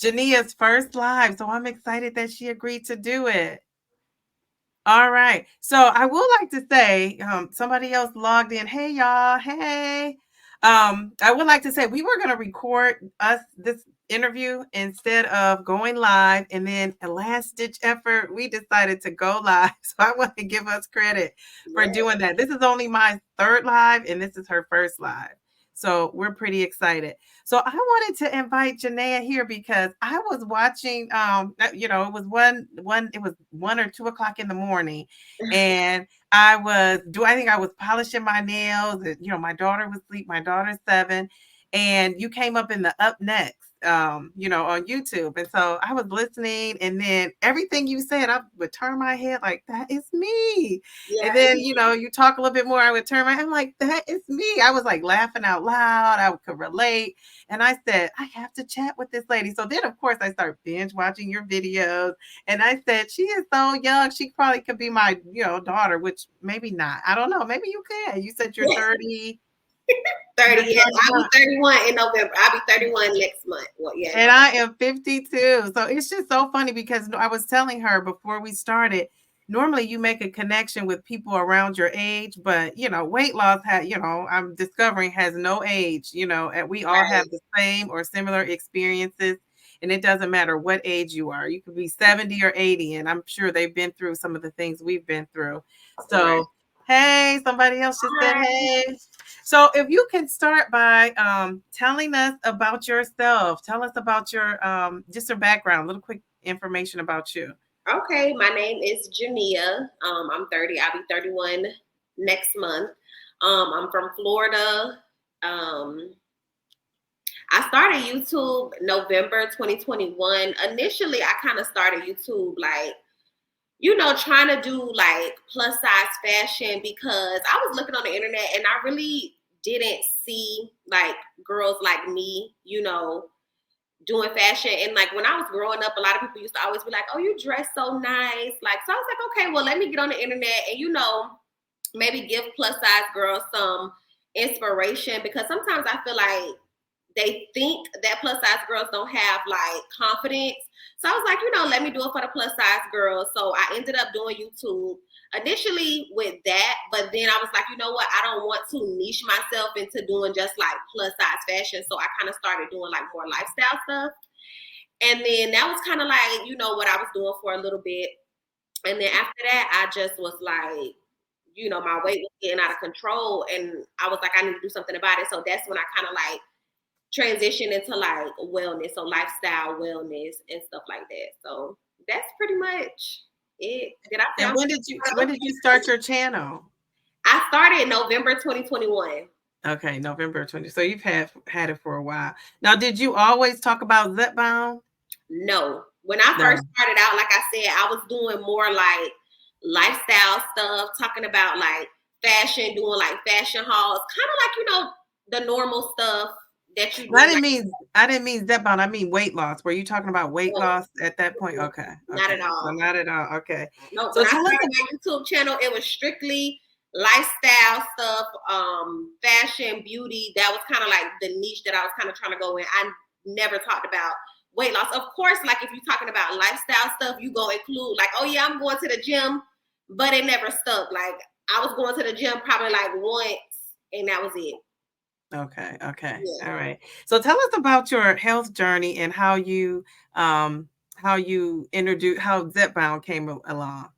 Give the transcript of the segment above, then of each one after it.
Geneia's first live. So I'm excited that she agreed to do it. All right. So I would like to say, somebody else logged in. Hey, y'all. Hey. I would like to say we were going to record this interview instead of going live, and then a last ditch effort, we decided to go live. So I want to give us credit for doing that. This is only my third live, and this is her first live. So we're pretty excited. So I wanted to invite Geneia here because I was watching, it was it was 1 or 2 o'clock in the morning, and I think I was polishing my nails. And, my daughter was asleep. My daughter's 7, and you came up in the up next, on YouTube. And so I was listening, and then everything you said, I would turn my head like, that is me. Yeah. And then, you talk a little bit more, I would turn my head, I'm like, that is me. I was like laughing out loud. I could relate. And I said, I have to chat with this lady. So then, of course, I started binge watching your videos. And I said, she is so young. She probably could be my, daughter, which maybe not. I don't know. Maybe you can. You said you're 30. 30, yes. I'll be 31 in November. I'll be 31 next month. Well, yeah. And I am 52. So it's just so funny because I was telling her before we started, normally you make a connection with people around your age, but weight loss I'm discovering has no age, and we all have the same or similar experiences. And it doesn't matter what age you are. You could be 70 or 80, and I'm sure they've been through some of the things we've been through. So, hey, somebody else just said, hey. So if you can start by telling us about yourself. Tell us about your just your background, a little quick information about you. Okay, my name is Geneia. I'm 30. I'll be 31 next month. I'm from Florida. I started YouTube November 2021. Initially, I kind of started YouTube trying to do like plus size fashion because I was looking on the internet and I really didn't see like girls like me, doing fashion. And like when I was growing up, a lot of people used to always be like, oh, you dress so nice. Like, so I was like, okay, well, let me get on the internet and, maybe give plus size girls some inspiration because sometimes I feel like they think that plus size girls don't have like confidence. So I was like, let me do it for the plus size girls. So I ended up doing YouTube initially with that. But then I was like, you know what? I don't want to niche myself into doing just like plus size fashion. So I kind of started doing like more lifestyle stuff. And then that was kind of like, what I was doing for a little bit. And then after that, I just was like, my weight was getting out of control. And I was like, I need to do something about it. So that's when I kind of like transition into like wellness, so lifestyle wellness and stuff like that. So that's pretty much it. And when did you start your channel? I started November 2021. Okay, November 20. So you've had it for a while. Now, did you always talk about Zepbound? No. When I first started out, like I said, I was doing more like lifestyle stuff, talking about like fashion, doing like fashion hauls, kind of like, the normal stuff. I didn't mean Zepbound. I mean weight loss. Were you talking about weight loss at that point? Okay. Not at all. So not at all. Okay. No, so when I started my YouTube channel, it was strictly lifestyle stuff, fashion, beauty. That was kind of like the niche that I was kind of trying to go in. I never talked about weight loss. Of course, like if you're talking about lifestyle stuff, you go include like, oh yeah, I'm going to the gym, but it never stuck. Like I was going to the gym probably like once and that was it. Okay. Yeah. All right. So tell us about your health journey and how you introduced how Zepbound came along.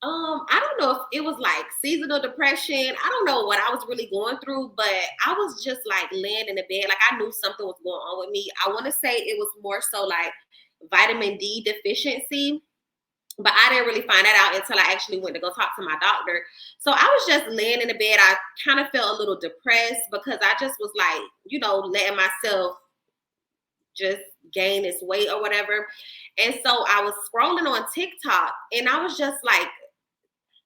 I don't know if it was like seasonal depression. I don't know what I was really going through, but I was just like laying in the bed. Like I knew something was going on with me. I want to say it was more so like vitamin D deficiency. But I didn't really find that out until I actually went to go talk to my doctor. So I was just laying in the bed. I kind of felt a little depressed because I just was like, letting myself just gain this weight or whatever. And so I was scrolling on TikTok and I was just like,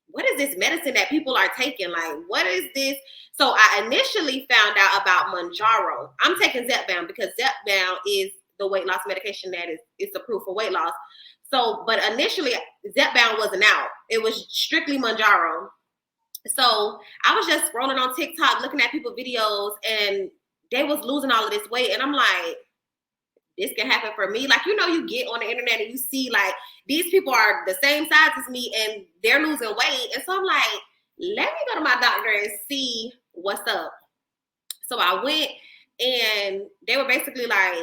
what is this medicine that people are taking? Like, what is this? So I initially found out about Mounjaro. I'm taking Zepbound because Zepbound is the weight loss medication that is approved for weight loss. So, but initially, Zepbound wasn't out. It was strictly Mounjaro. So I was just scrolling on TikTok, looking at people's videos, and they was losing all of this weight. And I'm like, this can happen for me. Like, you know, you get on the internet and you see like these people are the same size as me and they're losing weight. And so I'm like, let me go to my doctor and see what's up. So I went and they were basically like,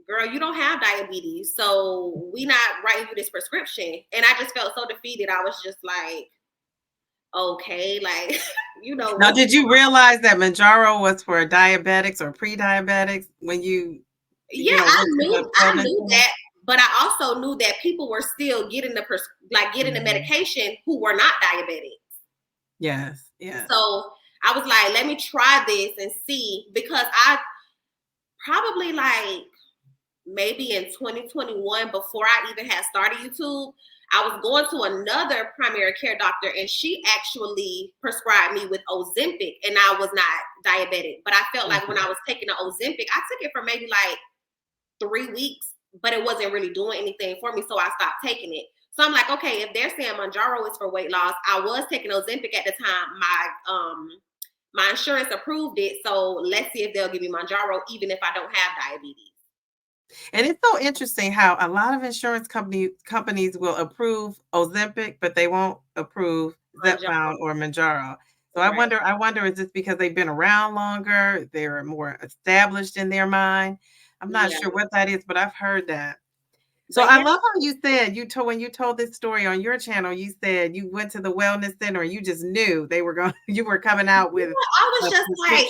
girl, you don't have diabetes, so we not writing you this prescription. And I just felt so defeated. I was just like, okay, like, you know. Now, did you realize that Mounjaro was for diabetics or pre-diabetics when you Yeah, I knew that, but I also knew that people were still getting the medication who were not diabetics. Yes, yes. So I was like, let me try this and see, because I probably like maybe in 2021, before I even had started YouTube, I was going to another primary care doctor and she actually prescribed me with Ozempic, and I was not diabetic. But I felt like when I was taking the Ozempic, I took it for maybe like 3 weeks, but it wasn't really doing anything for me. So I stopped taking it. So I'm like, okay, if they're saying Mounjaro is for weight loss, I was taking Ozempic at the time. My insurance approved it. So let's see if they'll give me Mounjaro, even if I don't have diabetes. And it's so interesting how a lot of insurance companies will approve Ozempic, but they won't approve Zepbound or Mounjaro. So I wonder, is this because they've been around longer? They're more established in their mind. I'm not sure what that is, but I've heard that. So I love how you said when you told this story on your channel, you said you went to the wellness center and you just knew they were you were coming out with. I was just like,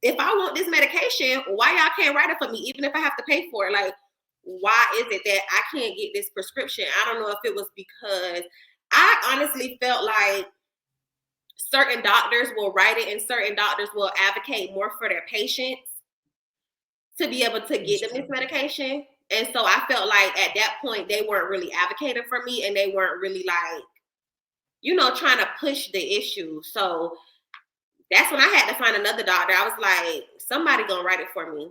if I want this medication, why y'all can't write it for me, even if I have to pay for it? Like, why is it that I can't get this prescription? I don't know if it was because I honestly felt like certain doctors will write it and certain doctors will advocate more for their patients to be able to get them this medication. And so I felt like at that point, they weren't really advocating for me, and they weren't really like, you know, trying to push the issue. So that's when I had to find another doctor. I was like, somebody gonna write it for me.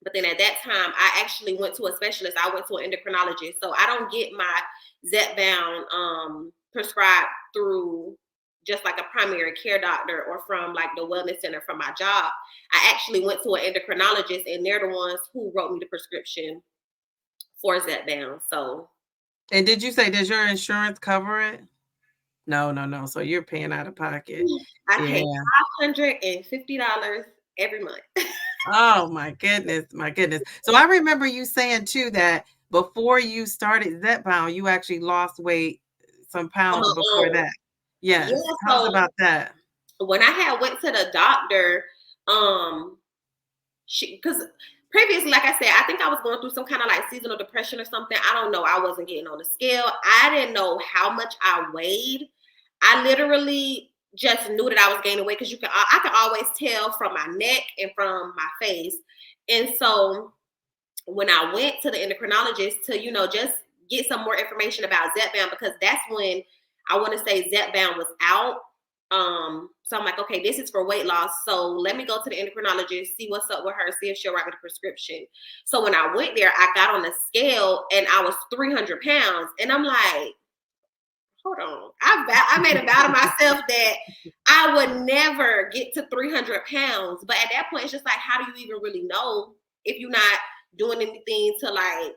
But then at that time, I actually went to a specialist. I went to an endocrinologist. So I don't get my Zepbound prescribed through just like a primary care doctor or from like the wellness center from my job. I actually went to an endocrinologist, and they're the ones who wrote me the prescription for Zepbound. So. And did you say, does your insurance cover it? No. So you're paying out of pocket. I pay $550 every month. Oh my goodness. So I remember you saying too that before you started Zepbound, you actually lost weight, some pounds before that. Yes. Yeah, how's about that? When I had went to the doctor, because previously, like I said, I think I was going through some kind of like seasonal depression or something. I don't know. I wasn't getting on the scale. I didn't know how much I weighed. I literally just knew that I was gaining weight, because I can always tell from my neck and from my face. And so when I went to the endocrinologist to, you know, just get some more information about Zepbound, because that's when I want to say Zepbound was out. So I'm like, okay, this is for weight loss. So let me go to the endocrinologist, see what's up with her, see if she'll write me the prescription. So when I went there, I got on the scale and I was 300 pounds. And I'm like, hold on. I made a vow to myself that I would never get to 300 pounds. But at that point, it's just like, how do you even really know if you're not doing anything to like,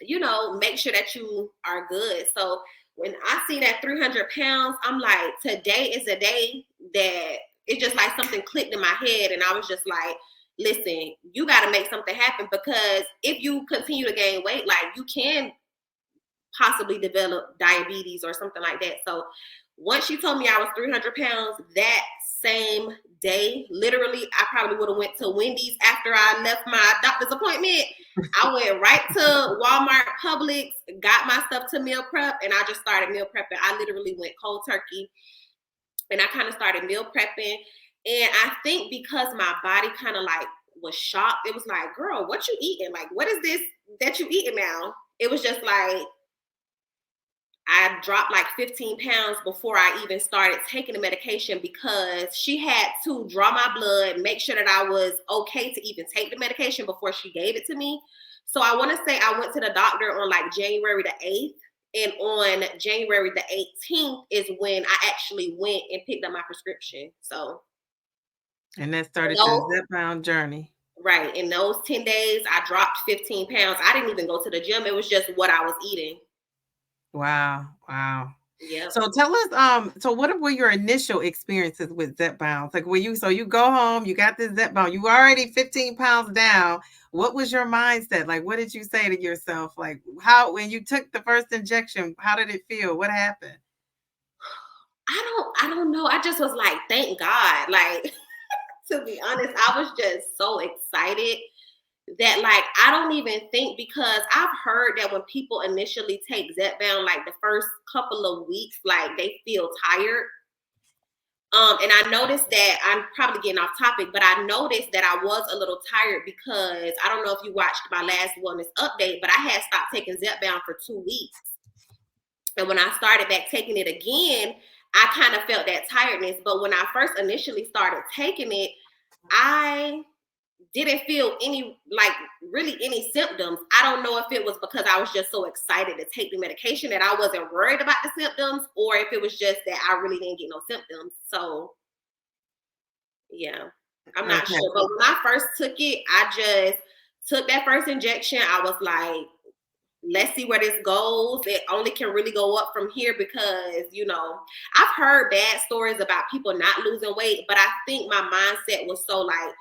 you know, make sure that you are good? So when I see that 300 pounds, I'm like, today is a day that it's just like something clicked in my head. And I was just like, listen, you got to make something happen, because if you continue to gain weight, like you can possibly develop diabetes or something like that. So once she told me I was 300 pounds, that same day, literally, I probably would have went to Wendy's after I left my doctor's appointment. I went right to Walmart, Publix, got my stuff to meal prep, and I just started meal prepping. I literally went cold turkey, and I kind of started meal prepping. And I think because my body kind of like was shocked, it was like, girl, what you eating? Like, what is this that you eating now? It was just like, I dropped like 15 pounds before I even started taking the medication, because she had to draw my blood, make sure that I was okay to even take the medication before she gave it to me. So I want to say I went to the doctor on like January the 8th. And on January the 18th is when I actually went and picked up my prescription. So. And that started your Zepbound journey. Right. In those 10 days, I dropped 15 pounds. I didn't even go to the gym. It was just what I was eating. Wow. Wow. Yep. So tell us, so what were your initial experiences with Zepbound? Like, so you go home, you got this Zepbound, you already 15 pounds down. What was your mindset? Like, what did you say to yourself? Like, when you took the first injection, how did it feel? What happened? I don't know. I just was like, thank God. Like, to be honest, I was just so excited that, like, I don't even think, because I've heard that when people initially take Zepbound, like the first couple of weeks, like they feel tired. And I noticed that, I'm probably getting off topic, but I noticed that I was a little tired because I don't know if you watched my last wellness update, but I had stopped taking Zepbound for 2 weeks. And when I started back taking it again, I kind of felt that tiredness. But when I first initially started taking it, I didn't feel really any symptoms. I don't know if it was because I was just so excited to take the medication that I wasn't worried about the symptoms, or if it was just that I really didn't get no symptoms. So yeah, I'm not sure. But when I first took it, I just took that first injection. I was like, let's see where this goes. It only can really go up from here because, I've heard bad stories about people not losing weight, but I think my mindset was so like,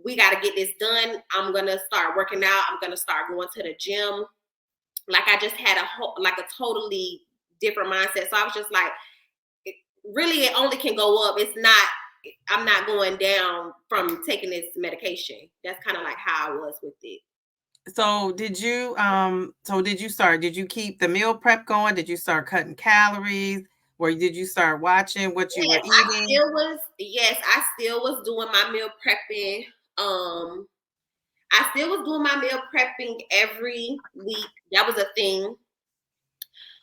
we got to get this done. I'm going to start working out. I'm going to start going to the gym. Like, I just had a totally different mindset. So I was just like, really, it only can go up. I'm not going down from taking this medication. That's kind of like how I was with it. So did you keep the meal prep going? Did you start cutting calories? Or did you start watching what you were eating? I still was doing my meal prepping. I still was doing my meal prepping every week. That was a thing.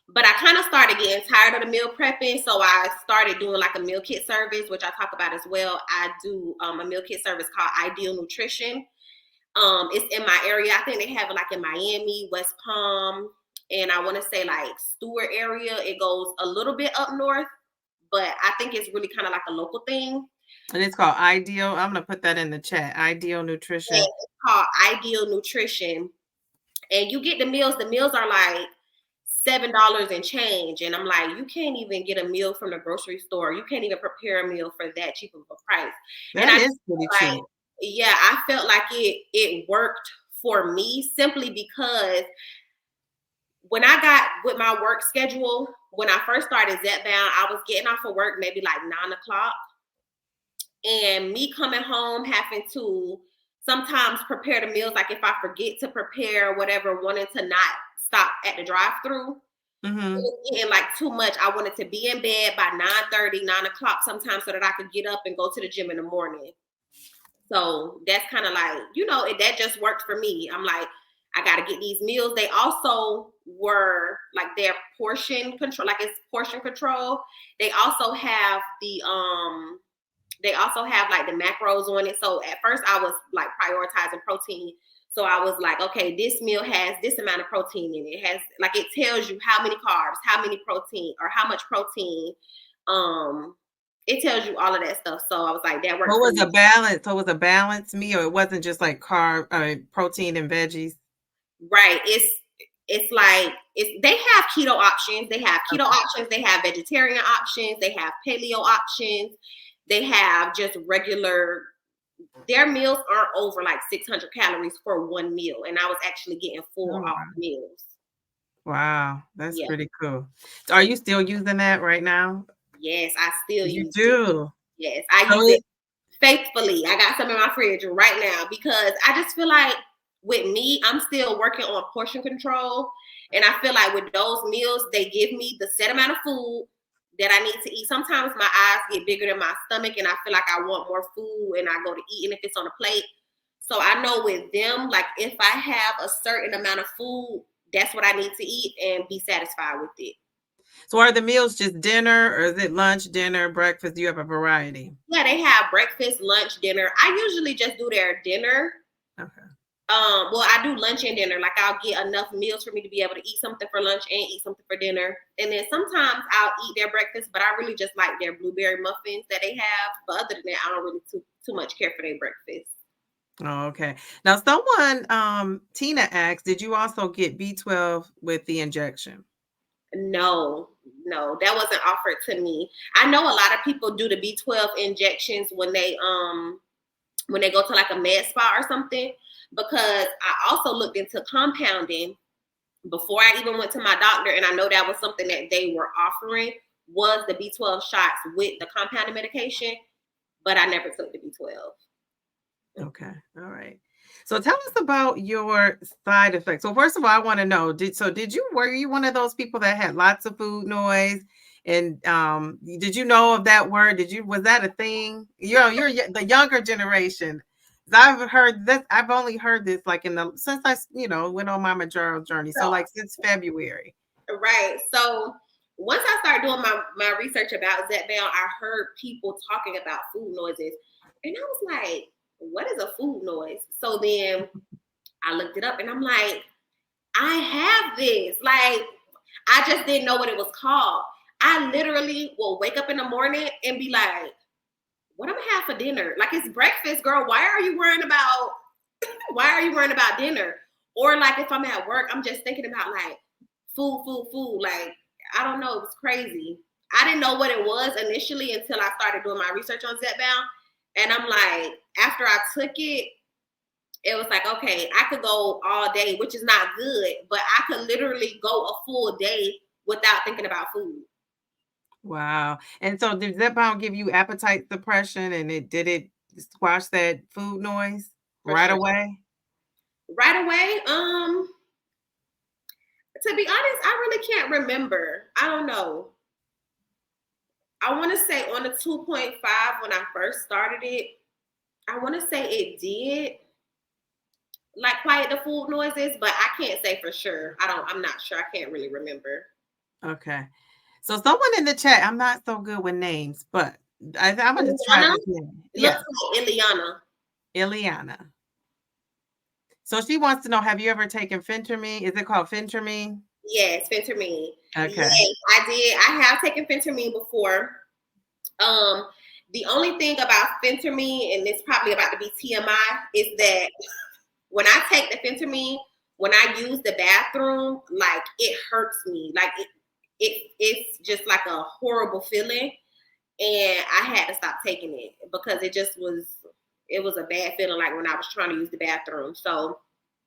But I kind of started getting tired of the meal prepping. So I started doing like a meal kit service, which I talk about as well. I do a meal kit service called Ideal Nutrition. It's in my area. I think they have it like in Miami, West Palm, and I want to say like Stewart area. It goes a little bit up north, but I think it's really kind of like a local thing. And it's called Ideal. I'm going to put that in the chat. Ideal Nutrition. And it's called Ideal Nutrition. And you get the meals. The meals are like $7 and change. And I'm like, you can't even get a meal from the grocery store. You can't even prepare a meal for that cheap of a price. That is pretty cheap. Yeah, I felt like it worked for me simply because when I got with my work schedule, when I first started Zepbound, I was getting off of work maybe like 9:00. And me coming home having to sometimes prepare the meals, like if I forget to prepare whatever, wanting to not stop at the drive-through. Mm-hmm. It was getting like too much. I wanted to be in bed by 9:30, 9:00 sometimes so that I could get up and go to the gym in the morning. So that's kind of like, that just worked for me. I'm like, I got to get these meals. They also were like their portion control, like it's portion control. They also have like the macros on it. So at first I was like prioritizing protein. So I was like, okay, this meal has this amount of protein in it. It has, like, it tells you how many carbs, how many protein, or how much protein. It tells you all of that stuff. So I was like, that works. What was a balance? So it was a balanced meal. It wasn't just like protein and veggies. Right. It's like they have keto options. They have keto options. They have vegetarian options. They have paleo options. They have just regular. Their meals aren't over like 600 calories for one meal, and I was actually getting full off meals. Wow, that's pretty cool. So are you still using that right now? Yes, I still use it. You do? Yes, I use it faithfully. I got some in my fridge right now because I just feel like with me, I'm still working on portion control. And I feel like with those meals, they give me the set amount of food that I need to eat. Sometimes my eyes get bigger than my stomach and I feel like I want more food and I go to eat, and if it's on a plate. So I know with them, like if I have a certain amount of food, that's what I need to eat and be satisfied with it. So are the meals just dinner, or is it lunch, dinner, breakfast? Do you have a variety? Yeah, they have breakfast, lunch, dinner. I usually just do their dinner. Okay. Well, I do lunch and dinner. Like I'll get enough meals for me to be able to eat something for lunch and eat something for dinner. And then sometimes I'll eat their breakfast, but I really just like their blueberry muffins that they have. But other than that, I don't really too much care for their breakfast. Oh, okay. Now, someone, Tina asked, did you also get B12 with the injection? No, no, that wasn't offered to me. I know a lot of people do the B12 injections when they go to like a med spa or something, because I also looked into compounding before I even went to my doctor, and I know that was something that they were offering, was the B12 shots with the compounded medication, but I never took the B12. Okay. All right. So tell us about your side effects. So first of all, I want to know, were you one of those people that had lots of food noise? And did you know of that word? Was that a thing? You're the younger generation. I've heard this, I've only heard this like since I, went on my Mounjaro journey. So like since February. Right. So once I started doing my research about Zepbound, I heard people talking about food noises. And I was like, what is a food noise? So then I looked it up and I'm like, I have this. Like, I just didn't know what it was called. I literally will wake up in the morning and be like, what am I have for dinner? Like, it's breakfast, girl. Why are you worrying about dinner? Or like if I'm at work, I'm just thinking about like food. Like, I don't know. It was crazy. I didn't know what it was initially until I started doing my research on Zepbound. And I'm like, after I took it, it was like, okay, I could go all day, which is not good, but I could literally go a full day without thinking about food. Wow. And so did Zepbound give you appetite suppression, and did it squash that food noise For right sure. away? Right away, to be honest, I really can't remember. I don't know. I want to say on the 2.5 when I first started it, I want to say it did like quiet the food noises, but I can't say for sure. I'm not sure. I can't really remember. Okay. So someone in the chat, I'm not so good with names, but I'm gonna just try Ileana? this name. It Yes, looks like Ileana. Ileana. So she wants to know, have you ever taken Fentanyl? Is it called Fentanyl? Yes, Fentanyl. Okay. Yes, I did. I have taken Fentanyl before. The only thing about Fentanyl, and it's probably about to be TMI, is that when I take the Fentanyl, when I use the bathroom, like it hurts me. Like it's just like a horrible feeling. And I had to stop taking it because it was a bad feeling like when I was trying to use the bathroom. So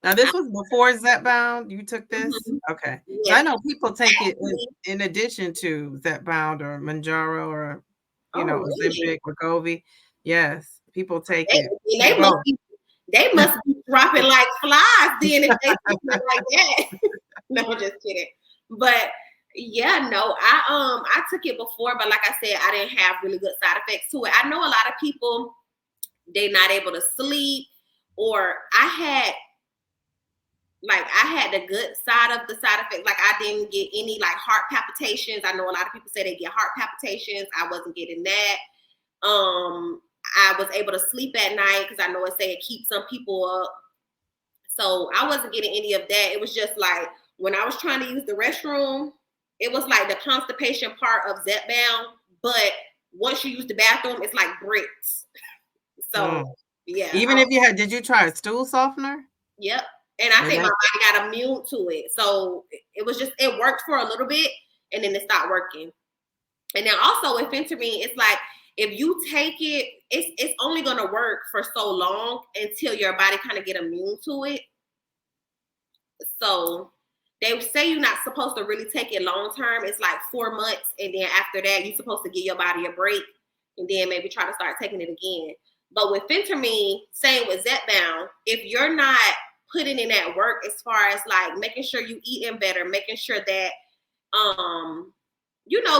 Now this was before Zepbound. You took this? Okay. So I yes. know people take it in addition to Zepbound or Mounjaro or Oh, really? Ozempic, Wegovy. Yes, people take They, it. they must Both. be they must be dropping like flies then if they taking it like that. No, I'm just kidding. But yeah, no, I took it before, but like I said, I didn't have really good side effects to it. I know a lot of people they're not able to sleep, or I had the good side of the side effect. Like I didn't get any like heart palpitations. I know a lot of people say they get heart palpitations. I wasn't getting that. I was able to sleep at night because I know it say it keeps some people up. So I wasn't getting any of that. It was just like when I was trying to use the restroom, it was like the constipation part of Zepbound, but once you use the bathroom, it's like bricks. So yeah, Even if did you try a stool softener? yep. And I think my body got immune to it. So it worked for a little bit and then it stopped working. And then also with Fentanyl, it's like if you take it, it's only gonna work for so long until your body kind of get immune to it. So they say you're not supposed to really take it long term. It's like 4 months, and then after that, you're supposed to give your body a break, and then maybe try to start taking it again. But with Fentanyl, same with Zepbound, if you're not putting in that work as far as like making sure you eating better, making sure that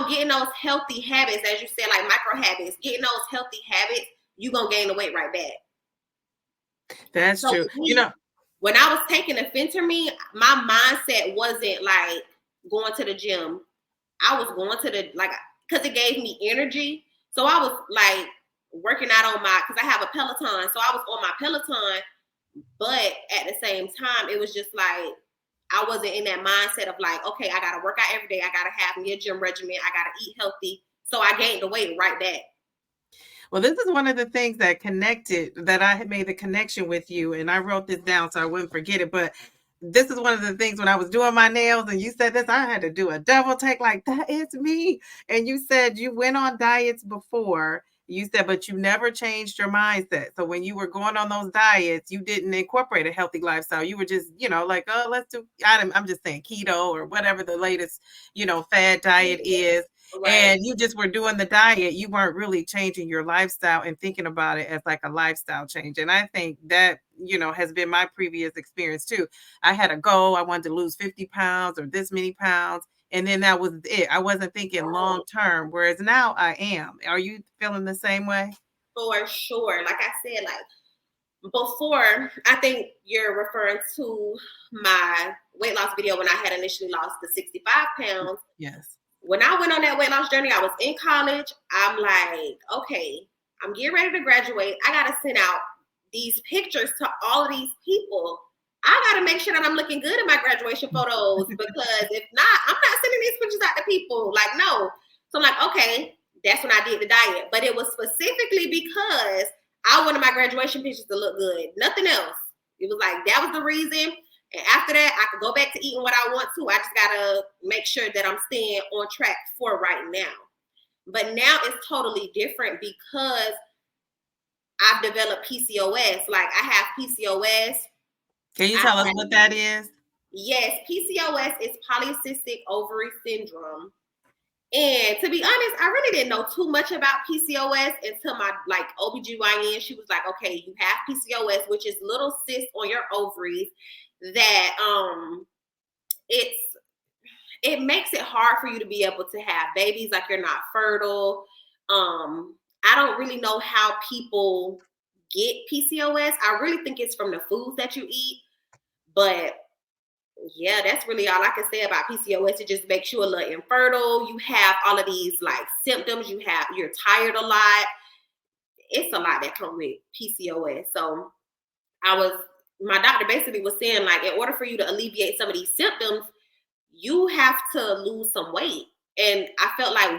getting those healthy habits, as you said, like micro habits, getting those healthy habits, you're gonna gain the weight right back. That's So true. when I was taking the Fentanyl, my mindset wasn't like going to the gym. I was going to because it gave me energy. So I was like working out on because I have a Peloton. So I was on my Peloton, but at the same time, it was just like, I wasn't in that mindset of like, okay, I got to work out every day. I got to have me a gym regimen. I got to eat healthy. So I gained the weight right back. Well, this is one of the things that connected, that I had made the connection with you, and I wrote this down so I wouldn't forget it. But this is one of the things when I was doing my nails and you said this, I had to do a double take, like, that is me. And you said you went on diets before. You said, but you never changed your mindset. So when you were going on those diets, you didn't incorporate a healthy lifestyle. You were just, like, oh, let's do, I'm just saying keto or whatever the latest, fad diet is. Right. And you just were doing the diet. You weren't really changing your lifestyle and thinking about it as like a lifestyle change. And I think that, has been my previous experience too. I had a goal. I wanted to lose 50 pounds or this many pounds. And then that was it. I wasn't thinking long term, whereas now I am. Are you feeling the same way? For sure. Like I said, like before, I think you're referring to my weight loss video when I had initially lost the 65 pounds. Yes. When I went on that weight loss journey, I was in college. I'm like, okay, I'm getting ready to graduate. I got to send out these pictures to all of these people. I got to make sure that I'm looking good in my graduation photos, because if not, I'm not sending these pictures out to people. Like, no. So I'm like, okay, that's when I did the diet. But it was specifically because I wanted my graduation pictures to look good. Nothing else. It was like, that was the reason. And after that, I could go back to eating what I want to. I just got to make sure that I'm staying on track for right now. But now it's totally different because I've developed PCOS. Like, I have PCOS. Can you tell us what that is? Yes, PCOS is polycystic ovary syndrome. And to be honest, I really didn't know too much about PCOS until my OBGYN. She was like, okay, you have PCOS, which is little cysts on your ovaries that it makes it hard for you to be able to have babies, like you're not fertile. I don't really know how people get PCOS. I really think it's from the foods that you eat. But yeah, that's really all I can say about PCOS. It just makes you a little infertile. You have all of these like symptoms. You're tired a lot. It's a lot that comes with PCOS. So my doctor basically was saying, like, in order for you to alleviate some of these symptoms, you have to lose some weight. And I felt like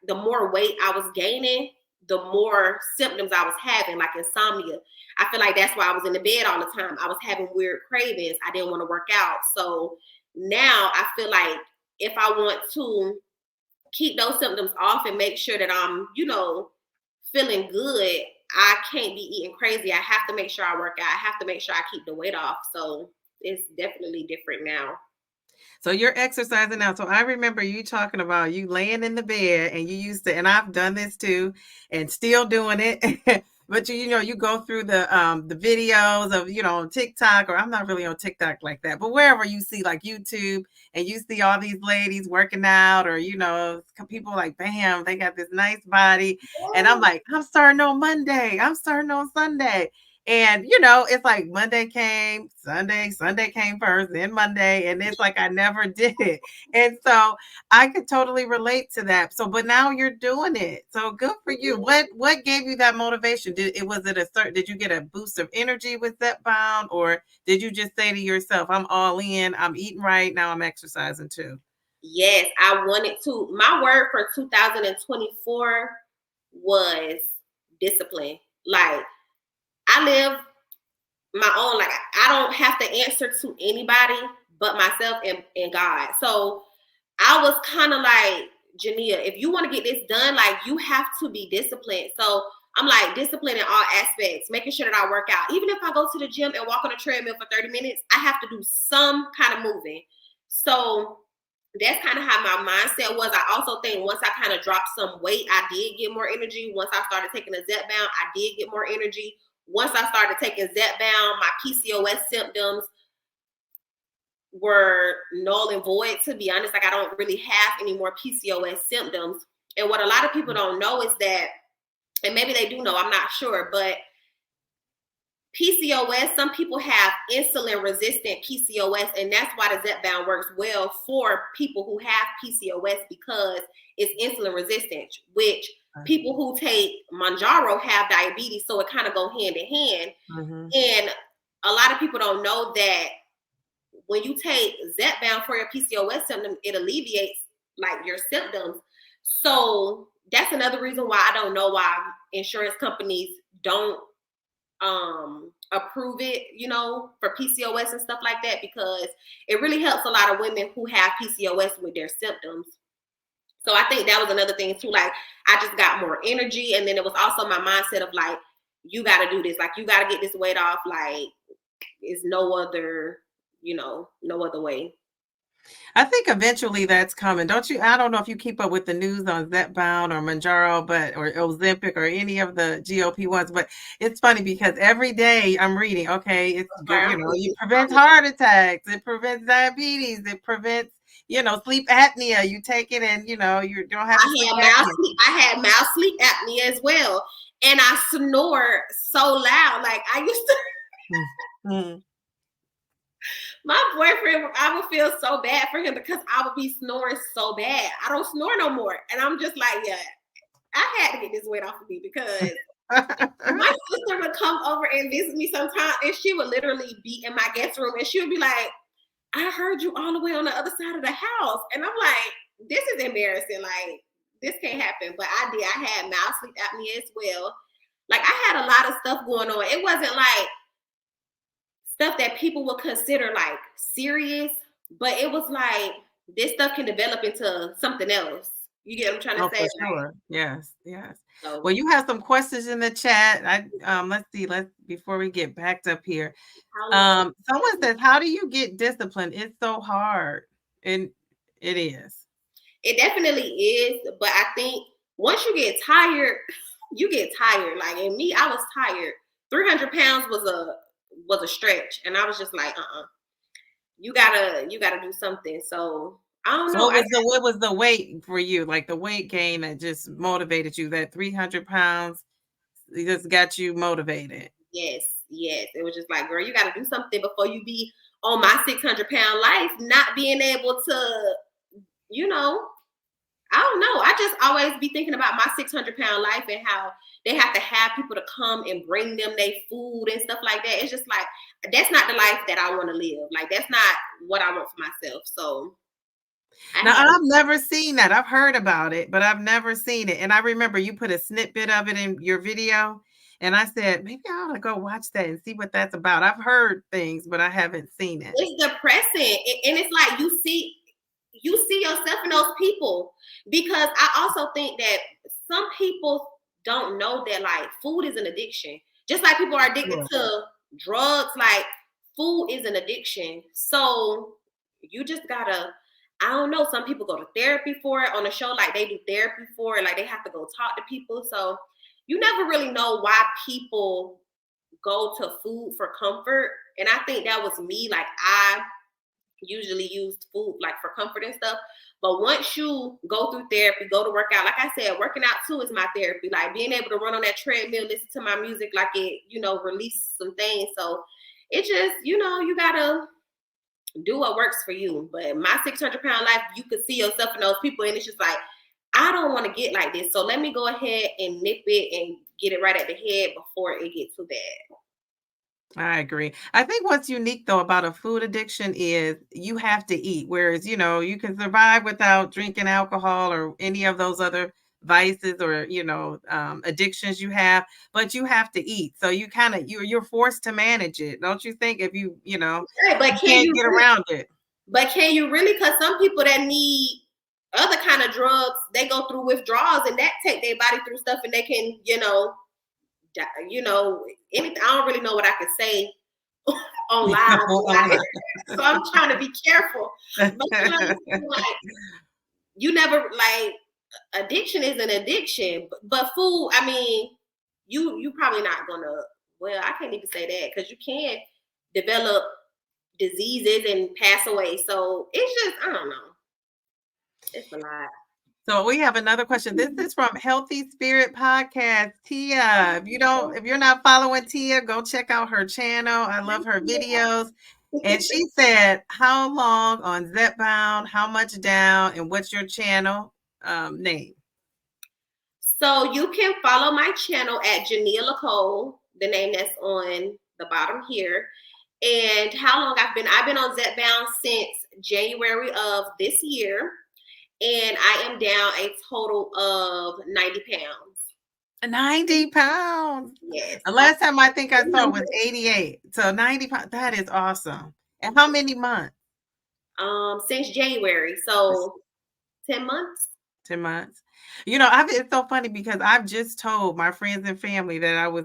the more weight I was gaining, the more symptoms I was having, like insomnia. I feel like that's why I was in the bed all the time. I was having weird cravings. I didn't want to work out. So now I feel like if I want to keep those symptoms off and make sure that I'm, feeling good, I can't be eating crazy. I have to make sure I work out. I have to make sure I keep the weight off. So it's definitely different now. So you're exercising now. So I remember you talking about you laying in the bed and you used to, and I've done this too and still doing it. But you go through the videos of, TikTok, or I'm not really on TikTok like that, but wherever you see like YouTube and you see all these ladies working out, or, people like, bam, they got this nice body. And I'm like, I'm starting on Monday. I'm starting on Sunday. And, it's like Monday came, Sunday came first, then Monday. And it's like I never did it. And so I could totally relate to that. So, but now you're doing it. So good for you. What gave you that motivation? Did you get a boost of energy with Zepbound, or did you just say to yourself, I'm all in, I'm eating right, now I'm exercising too? Yes, I wanted to. My word for 2024 was discipline. Like, I live my own, like, I don't have to answer to anybody but myself and God. So I was kind of like, Geneiah, if you want to get this done, like, you have to be disciplined. So I'm like, discipline in all aspects, making sure that I work out. Even if I go to the gym and walk on a treadmill for 30 minutes, I have to do some kind of moving. So that's kind of how my mindset was. I also think once I kind of dropped some weight, I did get more energy. Once I started taking a Zepbound, I did get more energy. Once I started taking Zepbound, my PCOS symptoms were null and void, to be honest. Like, I don't really have any more PCOS symptoms. And what a lot of people don't know is that, and maybe they do know, I'm not sure, but PCOS, some people have insulin resistant PCOS, and that's why the Zepbound works well for people who have PCOS, because it's insulin resistant, which people who take Mounjaro have diabetes, so it kind of go hand in hand. Mm-hmm. And a lot of people don't know that when you take Zepbound for your PCOS symptom, it alleviates like your symptoms. So that's another reason why I don't know why insurance companies don't approve it, you know, for PCOS and stuff like that, because it really helps a lot of women who have PCOS with their symptoms. So I think that was another thing too. Like, I just got more energy, and then it was also my mindset of like, you got to do this. Like, you got to get this weight off. Like, it's no other, you know, no other way. I think eventually that's coming. Don't you? I don't know if you keep up with the news on Zepbound or Mounjaro, or Ozempic or any of the GOP ones, but it's funny because every day I'm reading, okay, it's good, you know, it prevents heart attacks, it prevents diabetes, it prevents, you know, sleep apnea. You take it and, you know, you don't have to sleep apnea. I had mild sleep apnea as well. And I snore so loud. Like, I used to Mm-hmm. My boyfriend, I would feel so bad for him because I would be snoring so bad. I don't snore no more. And I'm just like, yeah, I had to get this weight off of me, because my sister would come over and visit me sometimes, and she would literally be in my guest room, and she would be like, I heard you all the way on the other side of the house. And I'm like, this is embarrassing. Like, this can't happen. But I did. I had mild sleep apnea as well. Like, I had a lot of stuff going on. It wasn't like stuff that people would consider like serious, but it was like, this stuff can develop into something else. You get what I'm trying to say? For sure. Yes, yes. So, well, you have some questions in the chat. Let's see. Before we get backed up here. Someone says, how do you get disciplined? It's so hard. And it is. It definitely is. But I think once you get tired, you get tired. Like, in me, I was tired. 300 pounds was a stretch, and I was just like, you gotta do something. So I don't know. What was the weight for you? Like, the weight gain that just motivated you? That 300 pounds just got you motivated? Yes. It was just like, girl, you gotta do something before you be on my 600-pound life, not being able to, you know, I don't know. I just always be thinking about my 600-pound life and how they have to have people to come and bring them their food and stuff like that. It's just like, that's not the life that I want to live. Like, that's not what I want for myself. So I've never seen that. I've heard about it, but I've never seen it. And I remember you put a snippet of it in your video, and I said, maybe I ought to go watch that and see what that's about. I've heard things, but I haven't seen it. It's depressing. And it's like, you see yourself in those people, because I also think that some people don't know that like food is an addiction. Just like people are addicted to drugs, like food is an addiction. So you just gotta, I don't know, some people go to therapy for it. On a show, like, they do therapy for it, like they have to go talk to people. So you never really know why people go to food for comfort. And I think that was me. Like, I usually used food like for comfort and stuff. But once you go through therapy, go to work out, like I said, working out too is my therapy. Like, being able to run on that treadmill, listen to my music, like it, you know, release some things. So it just, you know, you gotta do what works for you. But my 600-pound life, you could see yourself in those people, and it's just like, I don't want to get like this. So let me go ahead and nip it and get it right at the head before it gets too bad. I agree. I think what's unique though about a food addiction is you have to eat, whereas, you know, you can survive without drinking alcohol or any of those other vices or, you know, addictions you have, but you have to eat. So you kind of, you're forced to manage it. Don't you think? If you know, right, but you can't get around it. But can you really? Because some people that need other kind of drugs, they go through withdrawals, and that take their body through stuff, and they can, you know, anything. I don't really know what I can say on live. So I'm trying to be careful. But like, you never, like, addiction is an addiction, but food, I mean, you probably not gonna, well, I can't even say that, because you can develop diseases and pass away. So it's just, I don't know. It's a lot. So we have another question. This is from Healthy Spirit Podcast. Tia, if you're not following Tia, go check out her channel. I love her videos. And she said, how long on Zepbound, how much down, and what's your channel name? So you can follow my channel at GeneiaLacole's, the name that's on the bottom here. And how long I've been on Zepbound since January of this year. and I am down a total of 90 pounds. 90 pounds. Yes. The last time I think I saw it was 88. So 90 pounds. That is awesome. And how many months? Since January. So 10 months. 10 months. It's so funny because I've just told my friends and family that I was,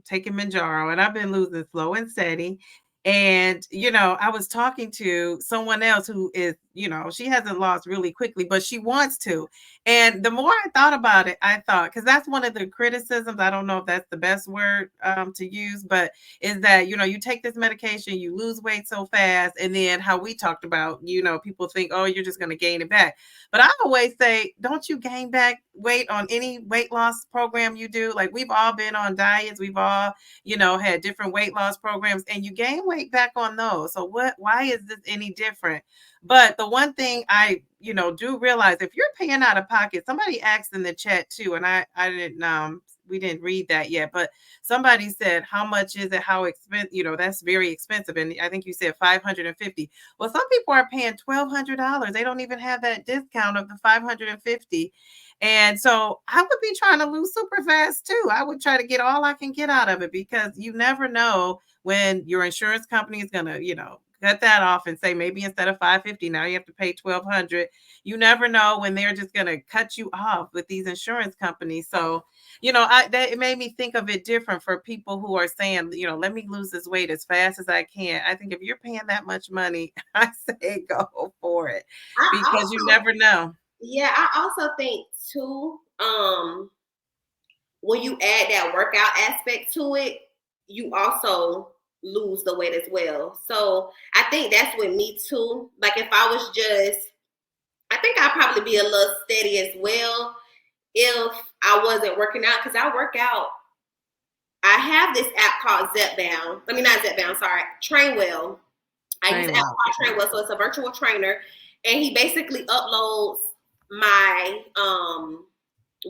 taking Mounjaro, and I've been losing slow and steady. And, I was talking to someone else who is, she hasn't lost really quickly, but she wants to. And the more I thought about it, I thought, because that's one of the criticisms, I don't know if that's the best word to use, but is that, you take this medication, you lose weight so fast. And then how we talked about, people think, oh, you're just going to gain it back. But I always say, don't you gain back weight on any weight loss program you do? Like, we've all been on diets. We've all, had different weight loss programs, and you gain weight back on those. So why is this any different? But the one thing I, do realize, if you're paying out of pocket, somebody asked in the chat too, and I didn't, we didn't read that yet, but somebody said, how much is it? How expensive? That's very expensive. And I think you said 550. Well, some people are paying $1,200. They don't even have that discount of the 550. And so I would be trying to lose super fast too. I would try to get all I can get out of it, because you never know when your insurance company is going to, cut that off and say, maybe instead of 550, now you have to pay 1,200. You never know when they're just going to cut you off with these insurance companies. So, it made me think of it different for people who are saying, let me lose this weight as fast as I can. I think if you're paying that much money, I say go for it, because you never know. Yeah, I also think too, when you add that workout aspect to it, you also lose the weight as well. So I think that's with me too. Like, if I was just, I think I'd probably be a little steady as well if I wasn't working out, because I work out. I have this app called Zepbound. I mean, not Zepbound, sorry, Trainwell. I use an app called Trainwell, so it's a virtual trainer, and he basically uploads my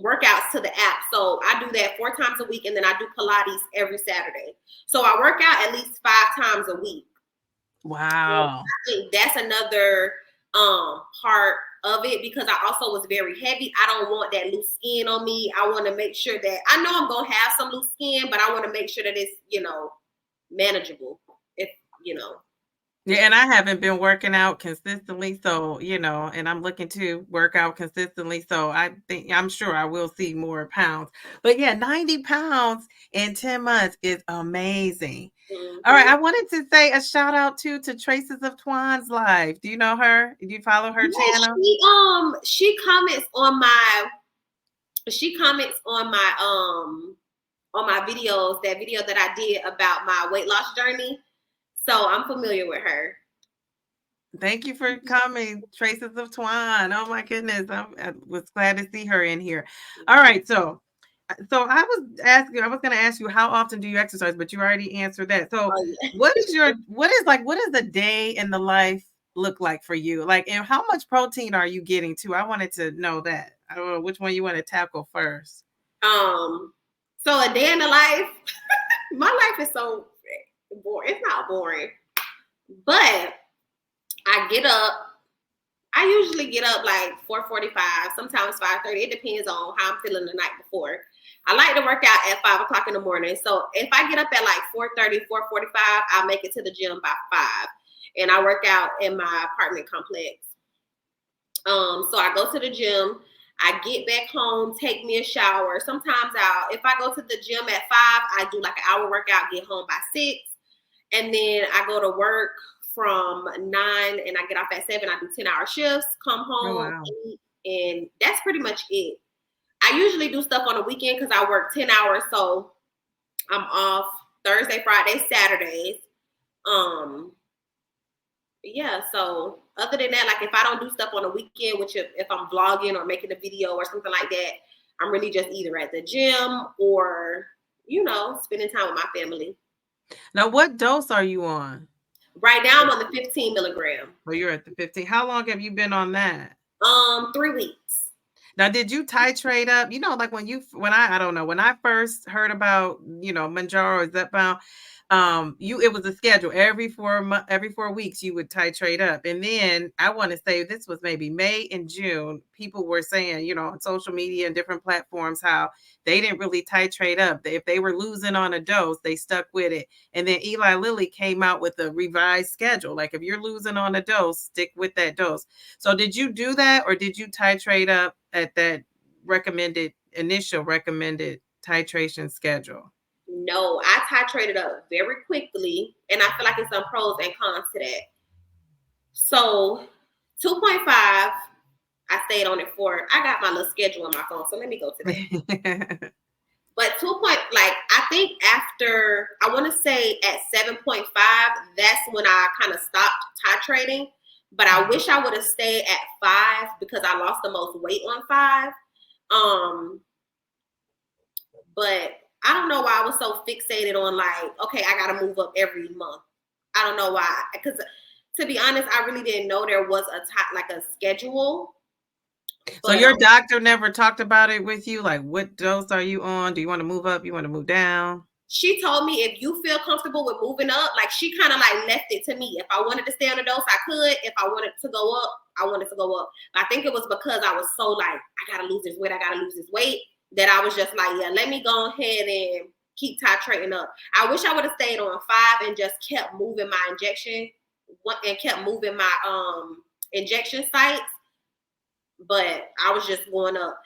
workouts to the app. So I do that 4 times a week, and then I do Pilates every Saturday. So I work out at least 5 times a week. Wow. So I think that's another part of it, because I also was very heavy. I don't want that loose skin on me. I want to make sure that, I know I'm going to have some loose skin, but I want to make sure that it's, manageable. If, Yeah, and I haven't been working out consistently, so, and I'm looking to work out consistently, so I'm sure I will see more pounds. But yeah, 90 pounds in 10 months is amazing. Mm-hmm. All right, I wanted to say a shout out to Traces of Twan's life. Do you know her? Do you follow her channel? She comments on my videos, that video that I did about my weight loss journey. So I'm familiar with her. Thank you for coming, Traces of Twan. Oh my goodness, I was glad to see her in here. All right, so I was going to ask you, how often do you exercise? But you already answered that. So what is the day in the life look like for you? Like, and how much protein are you getting too? I wanted to know that. I don't know which one you want to tackle first. So a day in the life, my life is so boring. It's not boring, but I get up. I usually get up like 4:45, sometimes 5:30. It depends on how I'm feeling the night before. I like to work out at 5 o'clock in the morning. So if I get up at like 4:30, 4:45, I'll make it to the gym by 5. And I work out in my apartment complex. So I go to the gym. I get back home, take me a shower. Sometimes if I go to the gym at 5, I do like an hour workout, get home by 6. And then I go to work from 9, and I get off at 7. I do 10-hour shifts, come home, eat, and that's pretty much it. I usually do stuff on the weekend because I work 10 hours, so I'm off Thursday, Friday, Saturdays. Yeah, so other than that, like if I don't do stuff on the weekend, which if I'm vlogging or making a video or something like that, I'm really just either at the gym or, spending time with my family. Now, what dose are you on? Right now, I'm on the 15 milligram. Well, you're at the 15. How long have you been on that? 3 weeks. Now, did you titrate up? You know, like when I don't know, when I first heard about, Mounjaro or Zepbound, it was a schedule every 4 weeks you would titrate up. And then I want to say this was maybe May and June. People were saying, on social media and different platforms, how they didn't really titrate up. If they were losing on a dose, they stuck with it. And then Eli Lilly came out with a revised schedule. Like if you're losing on a dose, stick with that dose. So did you do that, or did you titrate up at that initial recommended titration schedule? No, I titrated up very quickly, and I feel like it's some pros and cons to that. So 2.5, I stayed on it for, I got my little schedule on my phone, so let me go to that. But I think after, I want to say at 7.5, that's when I kind of stopped titrating. But I wish I would have stayed at 5 because I lost the most weight on 5. But I don't know why I was so fixated on okay, I got to move up every month. I don't know why. Because to be honest, I really didn't know there was a schedule. So your doctor never talked about it with you? Like, what dose are you on? Do you want to move up? You want to move down? She told me if you feel comfortable with moving up, she kind of left it to me. If I wanted to stay on the dose, I could. If I wanted to go up, I wanted to go up. But I think it was because I was so I gotta lose this weight, that I was just yeah, let me go ahead and keep titrating up. I wish I would have stayed on 5 and just kept moving my injection and kept moving my injection sites. But I was just going up.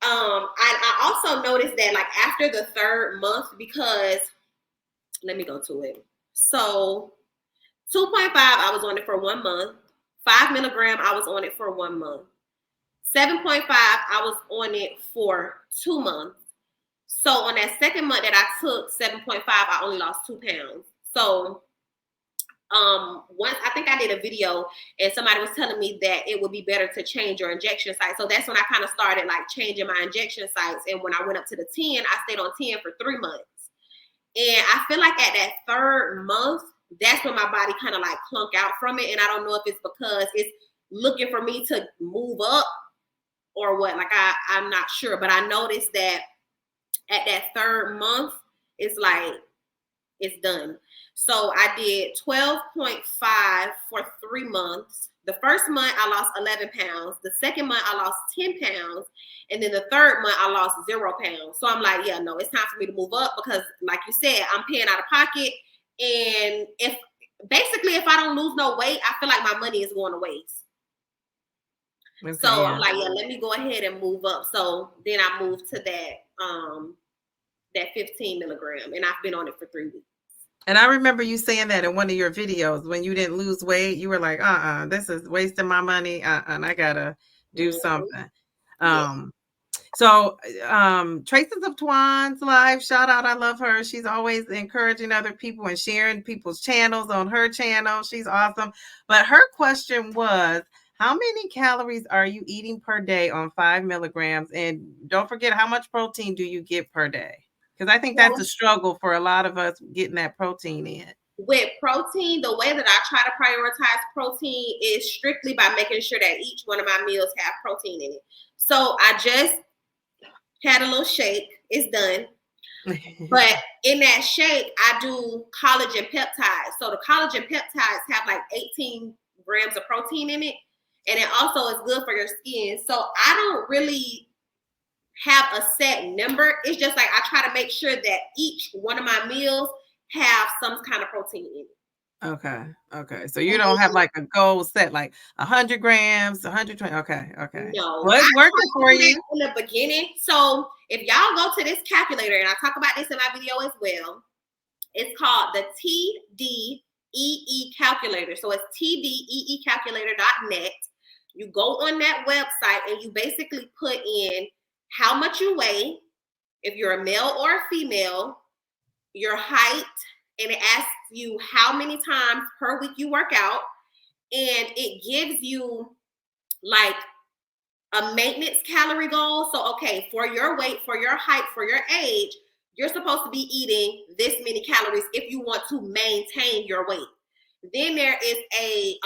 I also noticed that after the 3rd month, because let me go to it. So 2.5, I was on it for 1 month. 5 milligram, I was on it for 1 month. 7.5, I was on it for 2 months. So on that 2nd month that I took 7.5, I only lost 2 pounds. So once I think I did a video and somebody was telling me that it would be better to change your injection site. So that's when I kind of started changing my injection sites. And when I went up to the 10, I stayed on 10 for 3 months. And I feel like at that 3rd month, that's when my body kind of clunk out from it. And I don't know if it's because it's looking for me to move up or what. I'm not sure. But I noticed that at that 3rd month, it's it's done. So I did 12.5 for 3 months. The 1st month, I lost 11 pounds. The 2nd month, I lost 10 pounds. And then the 3rd month, I lost 0 pounds. So I'm yeah, no, it's time for me to move up because, like you said, I'm paying out of pocket. And if I don't lose no weight, I feel like my money is going to waste. Okay, so yeah. I'm yeah, let me go ahead and move up. So then I moved to that 15 milligram, and I've been on it for 3 weeks. And I remember you saying that in one of your videos when you didn't lose weight, you were like, this is wasting my money. And I gotta do something. So Traces of Twan's live, shout out. I love her. She's always encouraging other people and sharing people's channels on her channel. She's awesome. But her question was, how many calories are you eating per day on 5 milligrams? And don't forget, how much protein do you get per day? Because I think that's a struggle for a lot of us getting that protein in. With protein, the way that I try to prioritize protein is strictly by making sure that each one of my meals have protein in it. So I just had a little shake. It's done. But in that shake, I do collagen peptides. So the collagen peptides have 18 grams of protein in it. And it also is good for your skin. So I don't really have a set number. It's just I try to make sure that each one of my meals have some kind of protein in it. Okay. So you don't have a goal set 100 grams, 120. Okay. No. What's working for you? In the beginning. So if y'all go to this calculator, and I talk about this in my video as well, it's called the TDEE calculator. So it's tdeecalculator.net. You go on that website and you basically put in how much you weigh, if you're a male or a female, your height, and it asks you how many times per week you work out, and it gives you a maintenance calorie goal. So, okay, for your weight, for your height, for your age, you're supposed to be eating this many calories if you want to maintain your weight. Then there is a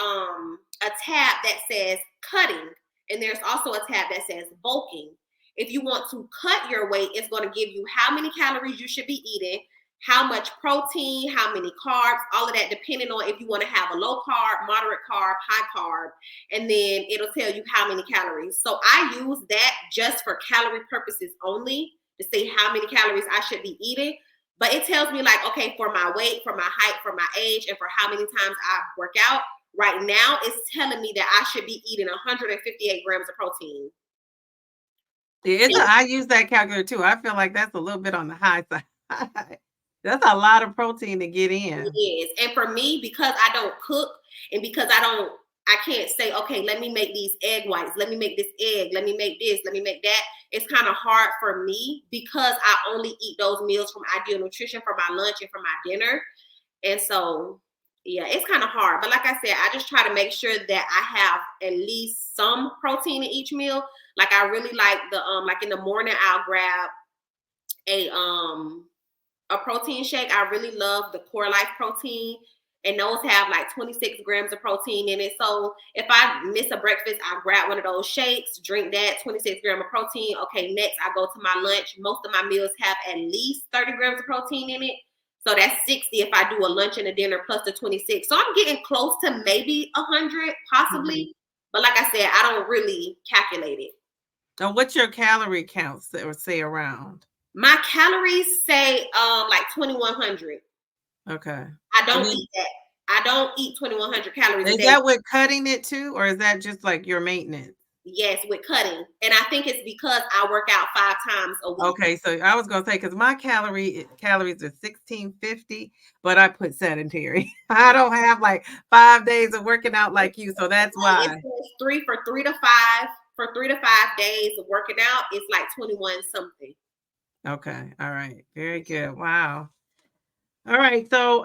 tab that says cutting. And there's also a tab that says bulking. If you want to cut your weight, it's going to give you how many calories you should be eating, how much protein, how many carbs, all of that depending on if you want to have a low carb, moderate carb, high carb, and then it'll tell you how many calories. So I use that just for calorie purposes only to see how many calories I should be eating. But it tells me like, okay, for my weight, for my height, for my age, and for how many times I work out, right now it's telling me that I should be eating 158 grams of protein. I use that calculator too. I feel like that's a little bit on the high side. That's a lot of protein to get in. It is. And for me, because I don't cook and because I can't say, okay, let me make these egg whites. Let me make this egg. Let me make this. Let me make that. It's kind of hard for me because I only eat those meals from Ideal Nutrition for my lunch and for my dinner. And so, yeah, it's kind of hard. But like I said, I just try to make sure that I have at least some protein in each meal. Like I really like like in the morning, I'll grab a protein shake. I really love the Core Life protein, and those have like 26 grams of protein in it. So if I miss a breakfast, I grab one of those shakes, drink that 26 grams of protein. Okay, next I go to my lunch. Most of my meals have at least 30 grams of protein in it. So that's 60 if I do a lunch and a dinner plus the 26. So I'm getting close to maybe 100 possibly. Mm-hmm. But like I said, I don't really calculate it. Now, what's your calorie counts that would say around? My calories say like 2,100. Okay. I don't eat that. I don't eat 2,100 calories a day. Is that with cutting it too, or is that just like your maintenance? Yes, with cutting. And I think it's because I work out 5 times a week. Okay, so I was gonna say because my calories are 1,650, but I put sedentary. I don't have like 5 days of working out like you, so that's why. It says 3 for 3 to 5 for 3 to 5 days of working out. It's like 21 something. Okay, all right, very good. Wow. All right, so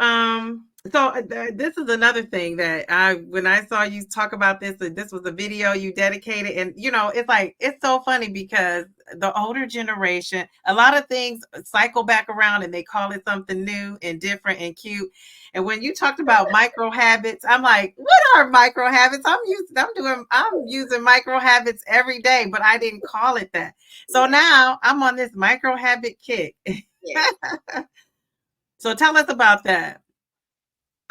this is another thing that when I saw you talk about this was a video you dedicated, and it's so funny because the older generation, a lot of things cycle back around and they call it something new and different and cute. And when you talked about micro habits, I'm like, what are micro habits? I'm using micro habits every day, but I didn't call it that. So now I'm on this micro habit kick. Yeah. So tell us about that.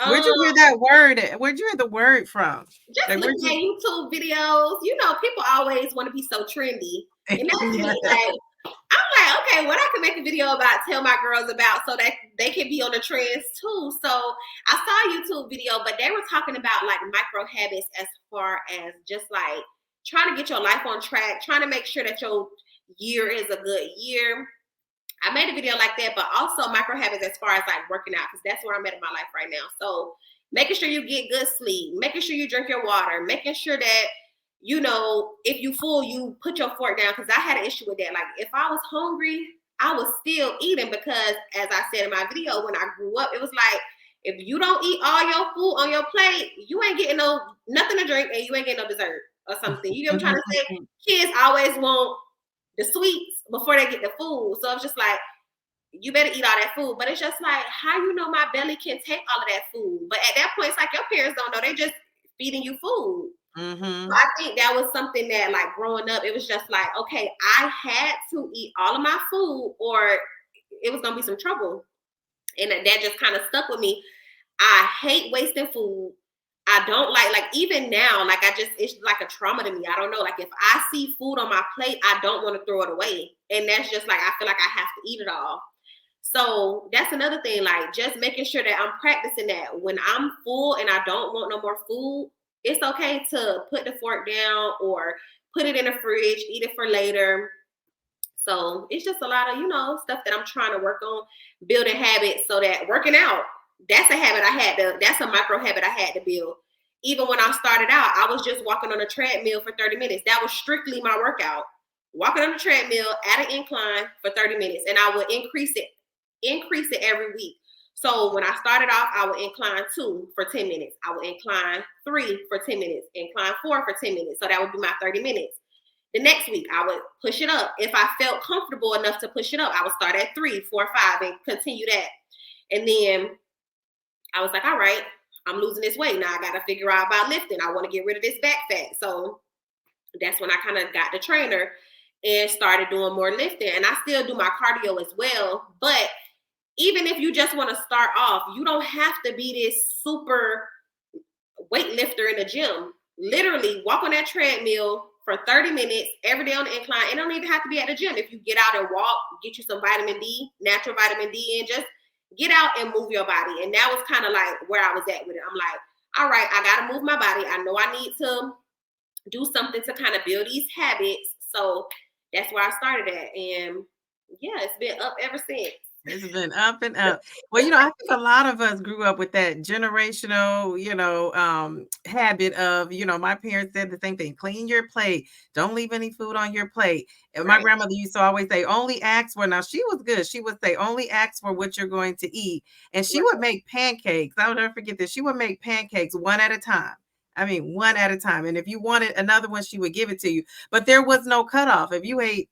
Where'd you hear that word? Where'd you hear the word from? Just like, looking at YouTube videos. People always want to be so trendy. And that's me. Like, I'm like, okay, what I can make a video about, tell my girls about so that they can be on the trends too. So I saw a YouTube video, but they were talking about like micro habits as far as just like trying to get your life on track, trying to make sure that your year is a good year. I made a video like that, but also micro habits as far as like working out, because that's where I'm at in my life right now. So making sure you get good sleep, making sure you drink your water, making sure that, if you full, you put your fork down. Because I had an issue with that. Like if I was hungry, I was still eating because, as I said in my video, when I grew up, it was like, if you don't eat all your food on your plate, you ain't getting nothing to drink and you ain't getting no dessert or something. You know what I'm trying to say? Kids always want the sweets before they get the food. So it's just like, you better eat all that food. But it's just like, how my belly can take all of that food? But at that point, it's like your parents don't know. They're just feeding you food. Mm-hmm. So I think that was something that, like, growing up, it was just like, okay, I had to eat all of my food or it was going to be some trouble. And that just kind of stuck with me. I hate wasting food. I don't like even now, like it's like a trauma to me. I don't know. Like if I see food on my plate, I don't want to throw it away. And that's just like, I feel like I have to eat it all. So that's another thing, like just making sure that I'm practicing that when I'm full and I don't want no more food, it's okay to put the fork down or put it in the fridge, eat it for later. So it's just a lot of, stuff that I'm trying to work on, building habits so that working out, that's a habit that's a micro habit I had to build. Even when I started out, I was just walking on a treadmill for 30 minutes. That was strictly my workout. Walking on a treadmill at an incline for 30 minutes. And I would increase it every week. So when I started off, I would incline 2 for 10 minutes. I would incline 3 for 10 minutes, incline 4 for 10 minutes. So that would be my 30 minutes. The next week, I would push it up. If I felt comfortable enough to push it up, I would start at 3, 4, 5 and continue that. And then I was like, all right, I'm losing this weight. Now I got to figure out about lifting. I want to get rid of this back fat. So That's when I kind of got the trainer and started doing more lifting. And I still do my cardio as well. But even if you just want to start off, you don't have to be this super weightlifter in the gym. Literally walk on that treadmill for 30 minutes every day on the incline. It don't even have to be at the gym. If you get out and walk, get you some vitamin D, natural vitamin D, and just get out and move your body. And that was kind of like where I was at with it. I'm like, all right, I got to move my body. I know I need to do something to kind of build these habits. So that's where I started at. And yeah, it's been up ever since. It's been up and up. Well, I think a lot of us grew up with that generational, habit of, my parents said the same thing, clean your plate. Don't leave any food on your plate. And my Right. grandmother used to always say, only ask for, now she was good. She would say, only ask for what you're going to eat. And she would make pancakes. I'll never forget this. She would make pancakes one at a time. I mean, one at a time. And if you wanted another one, she would give it to you. But there was no cutoff. If you ate,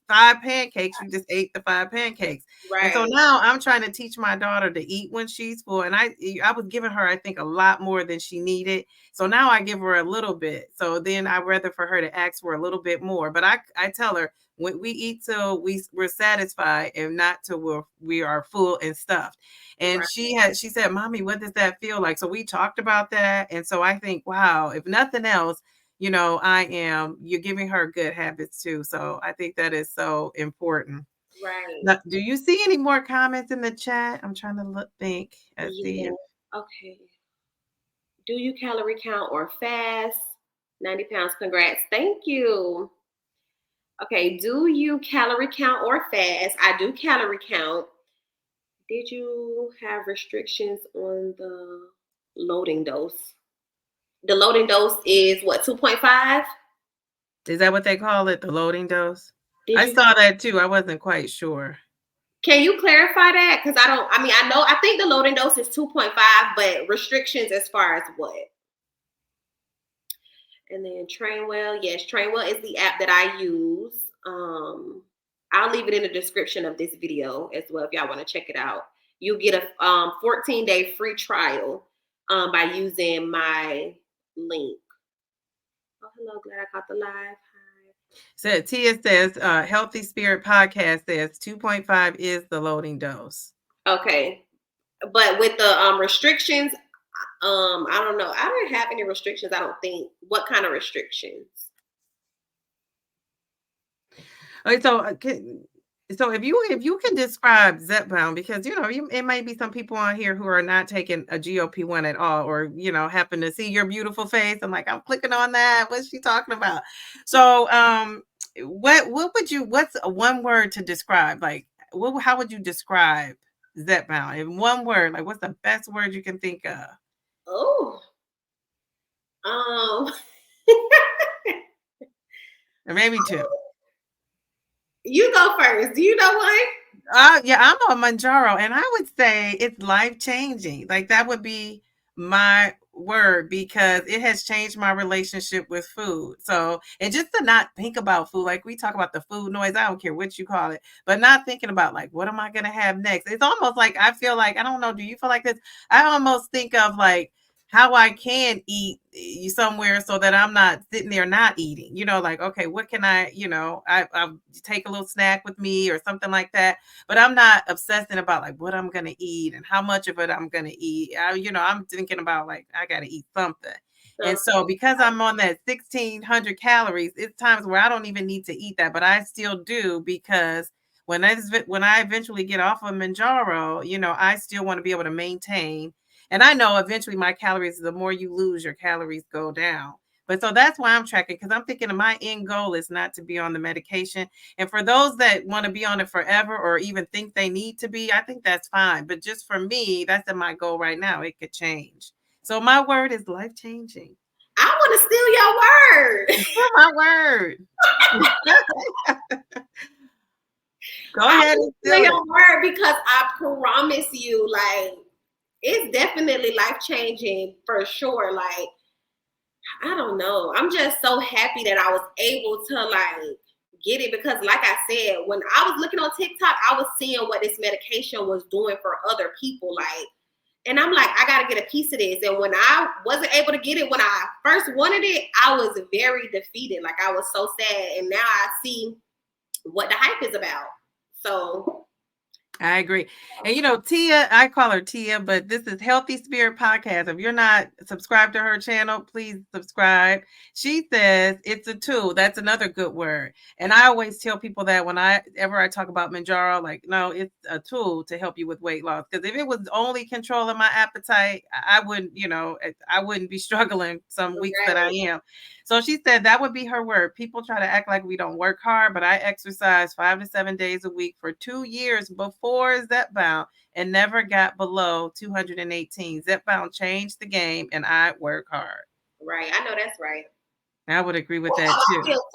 5 pancakes, you just ate the 5 pancakes. Right. And so now I'm trying to teach my daughter to eat when she's full. And I was giving her, I think, a lot more than she needed. So now I give her a little bit. So then I'd rather for her to ask for a little bit more. But I tell her, when we eat till we're satisfied and not till we are full and stuffed. And she said, Mommy, what does that feel like? So we talked about that. And so I think, wow, if nothing else, you're giving her good habits too. So I think that is so important. Right. Now, do you see any more comments in the chat? I'm trying to think. Let's see. Okay. Do you calorie count or fast? 90 pounds. Congrats. Thank you. Okay. Do you calorie count or fast? I do calorie count. Did you have restrictions on the loading dose? The loading dose is what, 2.5? Is that what they call it? The loading dose? I saw that too. I wasn't quite sure. Can you clarify that? Because I think the loading dose is 2.5, but restrictions as far as what? And then Trainwell. Yes, Trainwell is the app that I use. I'll leave it in the description of this video as well if y'all want to check it out. You get a 14-day free trial by using my link. Oh, hello. Glad I caught the live. Hi. So Tia says, Healthy Spirit Podcast says 2.5 is the loading dose. Okay. But with the restrictions, I don't know. I don't have any restrictions, I don't think. What kind of restrictions? Okay, so if you can describe Zepbound, because it might be some people on here who are not taking a GLP-1 at all, or happen to see your beautiful face. I'm like, I'm clicking on that. What's she talking about? So what's one word to describe? Like, how would you describe Zepbound in one word? Like, what's the best word you can think of? Or maybe two. You go first. Do you know one? Yeah, I'm on Mounjaro, and I would say it's life-changing. Like, that would be my word, because it has changed my relationship with food. So, and just to not think about food, like we talk about the food noise, I don't care what you call it, but not thinking about like, what am I going to have next? It's almost like, I feel like, I don't know, do you feel like this? I almost think of like how I can eat somewhere so that I'm not sitting there not eating, like, okay, what can I'll take a little snack with me or something like that, but I'm not obsessing about like what I'm going to eat and how much of it I'm going to eat. I'm thinking about like, I got to eat something. And so because I'm on that 1,600 calories, it's times where I don't even need to eat that, but I still do, because when I eventually get off of Mounjaro, I still want to be able to maintain. And I know eventually my calories, the more you lose, your calories go down. But so that's why I'm tracking, because I'm thinking my end goal is not to be on the medication. And for those that want to be on it forever or even think they need to be, I think that's fine. But just for me, that's my goal right now. It could change. So my word is life-changing. I want to steal your word. My word. Go ahead and steal your word, because I promise you, like, it's definitely life-changing for sure. Like, I don't know. I'm just so happy that I was able to like get it, because like I said, when I was looking on TikTok, I was seeing what this medication was doing for other people. Like, And I'm like, I got to get a piece of this. And when I wasn't able to get it, when I first wanted it, I was very defeated. Like, I was so sad. And now I see what the hype is about. So I agree. And you know, Tia, I call her Tia, but this is Healthy Spirit Podcast. If you're not subscribed to her channel, please subscribe. She says it's a tool. That's another good word. And I always tell people that whenever I talk about Mounjaro, like, no, it's a tool to help you with weight loss. Because if it was only controlling my appetite, I wouldn't, I wouldn't be struggling some weeks that I am. So she said that would be her word. People try to act like we don't work hard, but I exercise 5 to 7 days a week for 2 years before Zepbound and never got below 218. Zepbound changed the game, and I work hard. Right. I know that's right. I would agree with that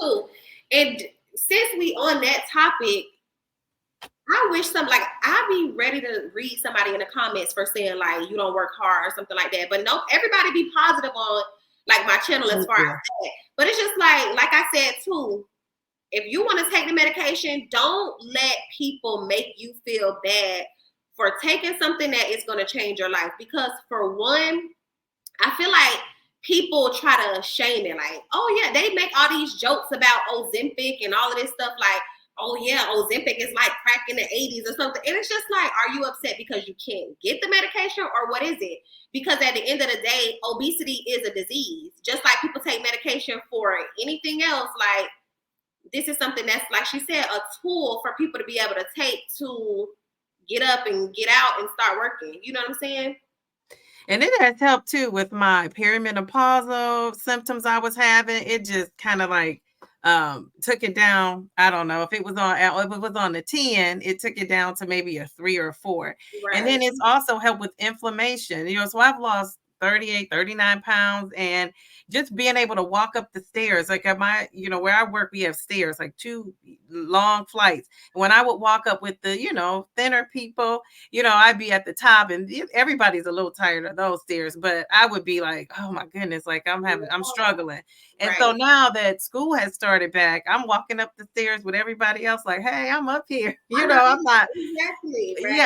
too. And since we on that topic, I wish I'd be ready to read somebody in the comments for saying like you don't work hard or something like that. But no, everybody be positive on like my channel as far as that. But it's just like I said too, if you want to take the medication, don't let people make you feel bad for taking something that is going to change your life. Because for one, I feel like people try to shame it. Like, oh yeah, they make all these jokes about Ozempic and all of this stuff. Like, oh yeah, Ozempic is like crack in the 80s or something. And it's just like, are you upset because you can't get the medication, or what is it? Because at the end of the day, obesity is a disease. Just like people take medication for anything else, like this is something that's, like she said, a tool for people to be able to take to get up and get out and start working. You know what I'm saying? And it has helped too with my perimenopausal symptoms I was having. It just kind of like took it down. I don't know if it was on the 10, it took it down to maybe a 3 or 4. Right. And then it's also helped with inflammation. So I've lost 38, 39 pounds, and just being able to walk up the stairs, like at my, where I work, we have stairs, like 2 long flights. And when I would walk up with the, thinner people, I'd be at the top, and everybody's a little tired of those stairs, but I would be like, oh my goodness, like I'm struggling. And so now that school has started back, I'm walking up the stairs with everybody else, like, hey, I'm up here. I'm not,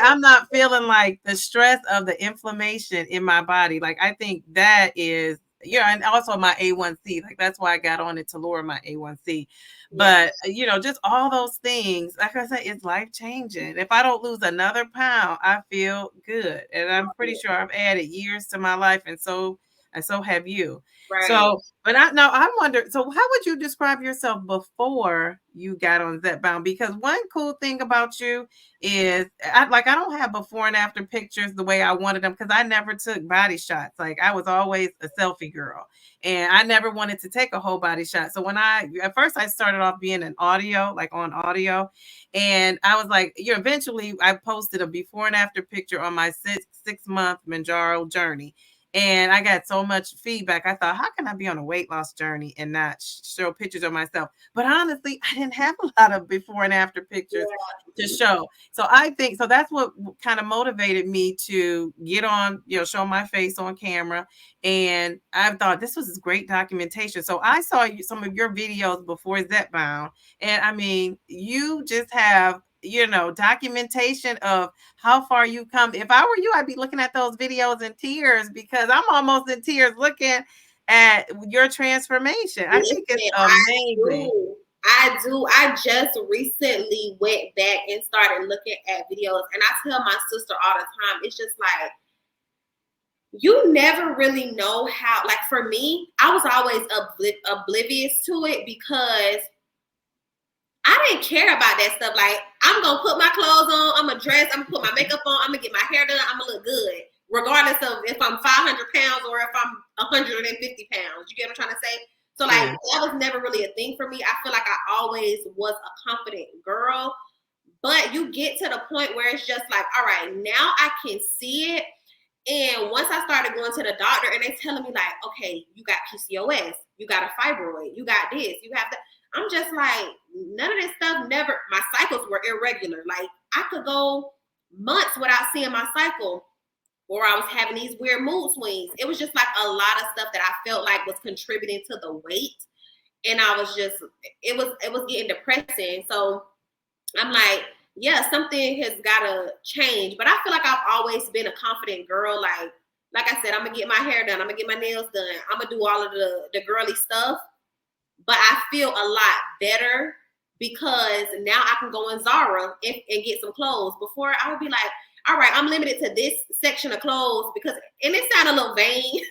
I'm not feeling like the stress of the inflammation in my body. Like, I think that is, and also my A1C, like that's why I got on it, to lower my A1C. But just all those things, like I said, it's life changing. If I don't lose another pound, I feel good, and I'm pretty sure I've added years to my life, and so have you. Right. So, but I wonder, so how would you describe yourself before you got on Zepbound? Because one cool thing about you is I don't have before and after pictures the way I wanted them, because I never took body shots. Like, I was always a selfie girl, and I never wanted to take a whole body shot. So at first I started off being on audio, and I was like, eventually I posted a before and after picture on my 6-month Mounjaro journey. And I got so much feedback. I thought, how can I be on a weight loss journey and not show pictures of myself? But honestly, I didn't have a lot of before and after pictures to show. So I think, so that's what kind of motivated me to get on, show my face on camera. And I thought this was great documentation. So I saw some of your videos before Zepbound. And I mean, you just have, documentation of how far you come. If I were you, I'd be looking at those videos in tears, because I'm almost in tears looking at your transformation. I think it's amazing. I do. I just recently went back and started looking at videos, and I tell my sister all the time, it's just like, you never really know how, like for me, I was always oblivious to it, because I didn't care about that stuff. Like, I'm going to put my clothes on, I'm going to dress, I'm going to put my makeup on, I'm going to get my hair done, I'm going to look good, regardless of if I'm 500 pounds or if I'm 150 pounds. You get what I'm trying to say? So, like, that was never really a thing for me. I feel like I always was a confident girl. But you get to the point where it's just like, all right, now I can see it. And once I started going to the doctor and they telling me like, okay, you got PCOS, you got a fibroid, you got this, you have that. I'm just like, none of this stuff my cycles were irregular. Like, I could go months without seeing my cycle, or I was having these weird mood swings. It was just like a lot of stuff that I felt like was contributing to the weight. And I was just, it was getting depressing. So I'm like, yeah, something has gotta change. But I feel like I've always been a confident girl. Like I said, I'm gonna get my hair done, I'm gonna get my nails done, I'm gonna do all of the girly stuff. But I feel a lot better because now I can go in Zara and get some clothes. Before I would be like, all right, I'm limited to this section of clothes because, and it sounds a little vain,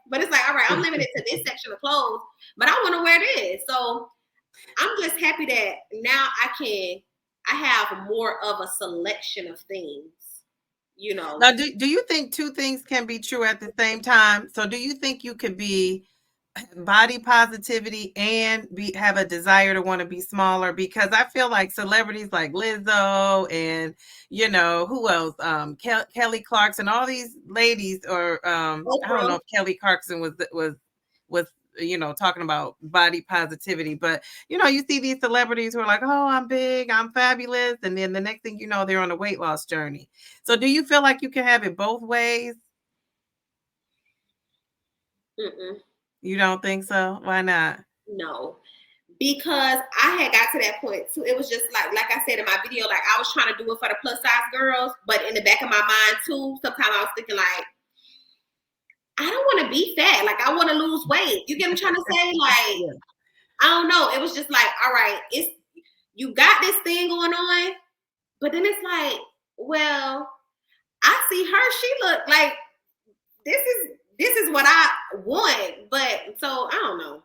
but it's like, all right, I'm limited to this section of clothes, but I want to wear this. So I'm just happy that now I have more of a selection of things, you know. Now, do you think two things can be true at the same time? So do you think you could be body positivity and have a desire to want to be smaller? Because I feel like celebrities like Lizzo and who else, Kelly Clarkson, all these ladies, or I don't know if Kelly Clarkson was talking about body positivity, but you see these celebrities who are like, oh, I'm big, I'm fabulous, and then the next thing you know, they're on a weight loss journey. So do you feel like you can have it both ways? Mm-mm. You don't think so? Why not? No, because I had got to that point too. It was just like I said in my video, like I was trying to do it for the plus size girls, but in the back of my mind too, sometimes I was thinking like, I don't want to be fat. Like I want to lose weight. You get what I'm trying to say? Like, Yeah. I don't know. It was just like, all right, you got this thing going on, but then it's like, well, I see her. She look like this is what I want. But so I don't know.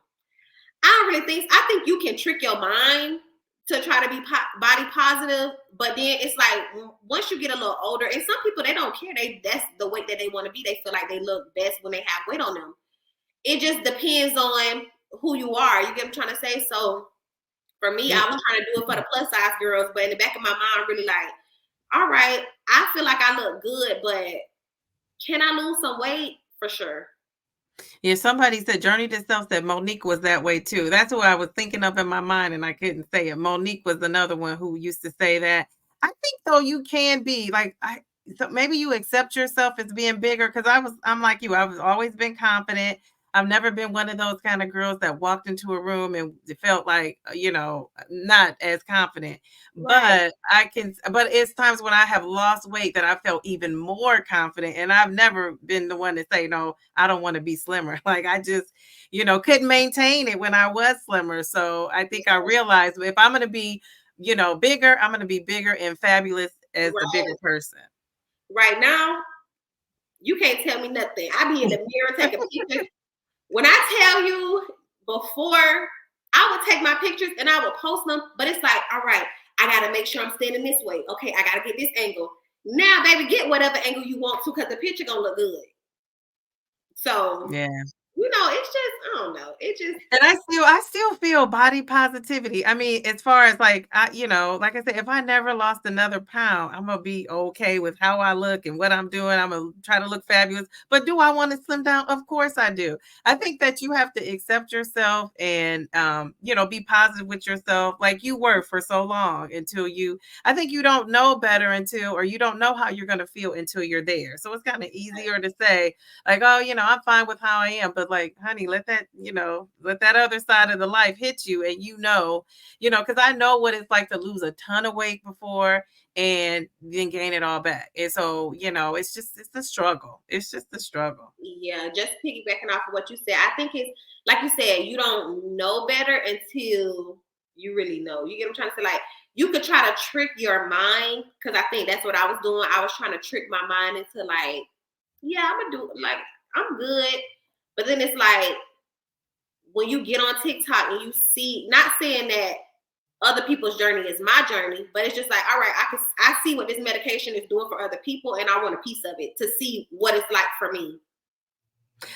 I don't really think. I think you can trick your mind to try to be body positive, but then it's like once you get a little older, and some people they don't care. That's the weight that they want to be. They feel like they look best when they have weight on them. It just depends on who you are. You get what I'm trying to say? So for me, I was trying to do it for the plus size girls, but in the back of my mind, really like, all right, I feel like I look good, but can I lose some weight? For sure. Yeah, somebody said Journey to Self said MoNique was that way too. That's what I was thinking of in my mind, and I couldn't say it. MoNique was another one who used to say that. I think though you can be like so maybe you accept yourself as being bigger, because I'm like you. I've always been confident. I've never been one of those kind of girls that walked into a room and felt like, not as confident. Right. But it's times when I have lost weight that I felt even more confident. And I've never been the one to say, no, I don't want to be slimmer. Like I just, couldn't maintain it when I was slimmer. So I think I realized if I'm going to be, bigger, I'm going to be bigger and fabulous as the bigger person. Right now, you can't tell me nothing. I be in the mirror taking pictures. When I tell you before, I would take my pictures and I would post them, but it's like, all right, I got to make sure I'm standing this way. Okay, I got to get this angle. Now, baby, get whatever angle you want to because the picture going to look good. So, yeah. It's just, I don't know. It just. And I still feel body positivity. I mean, as far as like, like I said, if I never lost another pound, I'm going to be okay with how I look and what I'm doing. I'm going to try to look fabulous. But do I want to slim down? Of course I do. I think that you have to accept yourself and, be positive with yourself like you were for so long I think you don't know better or you don't know how you're going to feel until you're there. So it's kind of easier to say like, oh, I'm fine with how I am. But like, honey, let that other side of the life hit you. And because I know what it's like to lose a ton of weight before and then gain it all back. And so, it's the struggle. It's just the struggle. Yeah, just piggybacking off of what you said. I think it's like you said, you don't know better until you really know. You get what I'm trying to say? Like you could try to trick your mind, because I think that's what I was doing. I was trying to trick my mind into like, yeah, I'm gonna do like I'm good. But then it's like when you get on TikTok and you see, not saying that other people's journey is my journey, but it's just like, all right, I see what this medication is doing for other people, and I want a piece of it to see what it's like for me.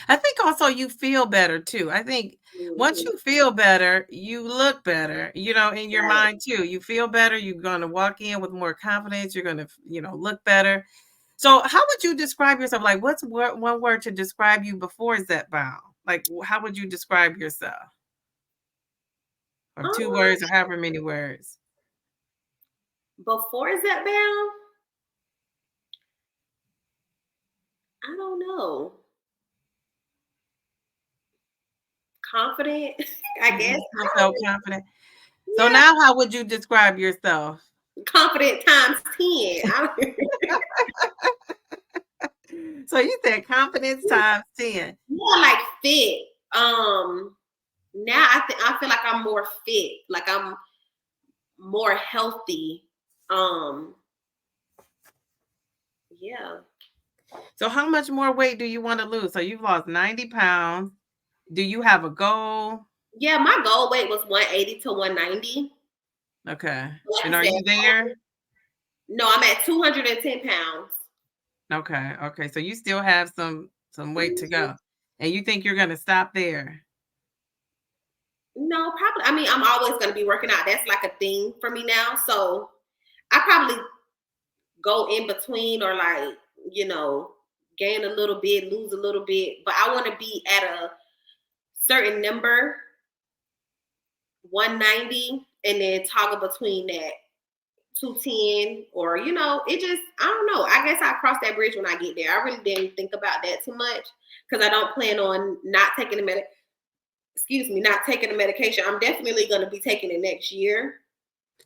I think also you feel better too. I think once you feel better, you look better, in your mind too. You feel better. You're going to walk in with more confidence. You're going to, look better. So how would you describe yourself? Like what's one word to describe you before Zepbound? Like how would you describe yourself? Or 2 words or however many words? Before Zepbound? I don't know. Confident, I guess. So confident. So now how would you describe yourself? confident times 10. So you said confidence times 10. More like fit. Now I feel like I'm more fit. Like I'm more healthy. Yeah. So how much more weight do you want to lose? So you've lost 90 pounds. Do you have a goal? Yeah, my goal weight was 180 to 190. Okay. Like And I are said, you there? no, I'm at 210 pounds. Okay. Okay. So you still have some weight to go. And you think you're going to stop there? No, probably. I mean, I'm always going to be working out. That's like a thing for me now. So I probably go in between or like, gain a little bit, lose a little bit. But I want to be at a certain number, 190, and then toggle between that 210 or, it just, I don't know. I guess I'll cross that bridge when I get there. I really didn't think about that too much because I don't plan on not taking the medication. I'm definitely going to be taking it next year.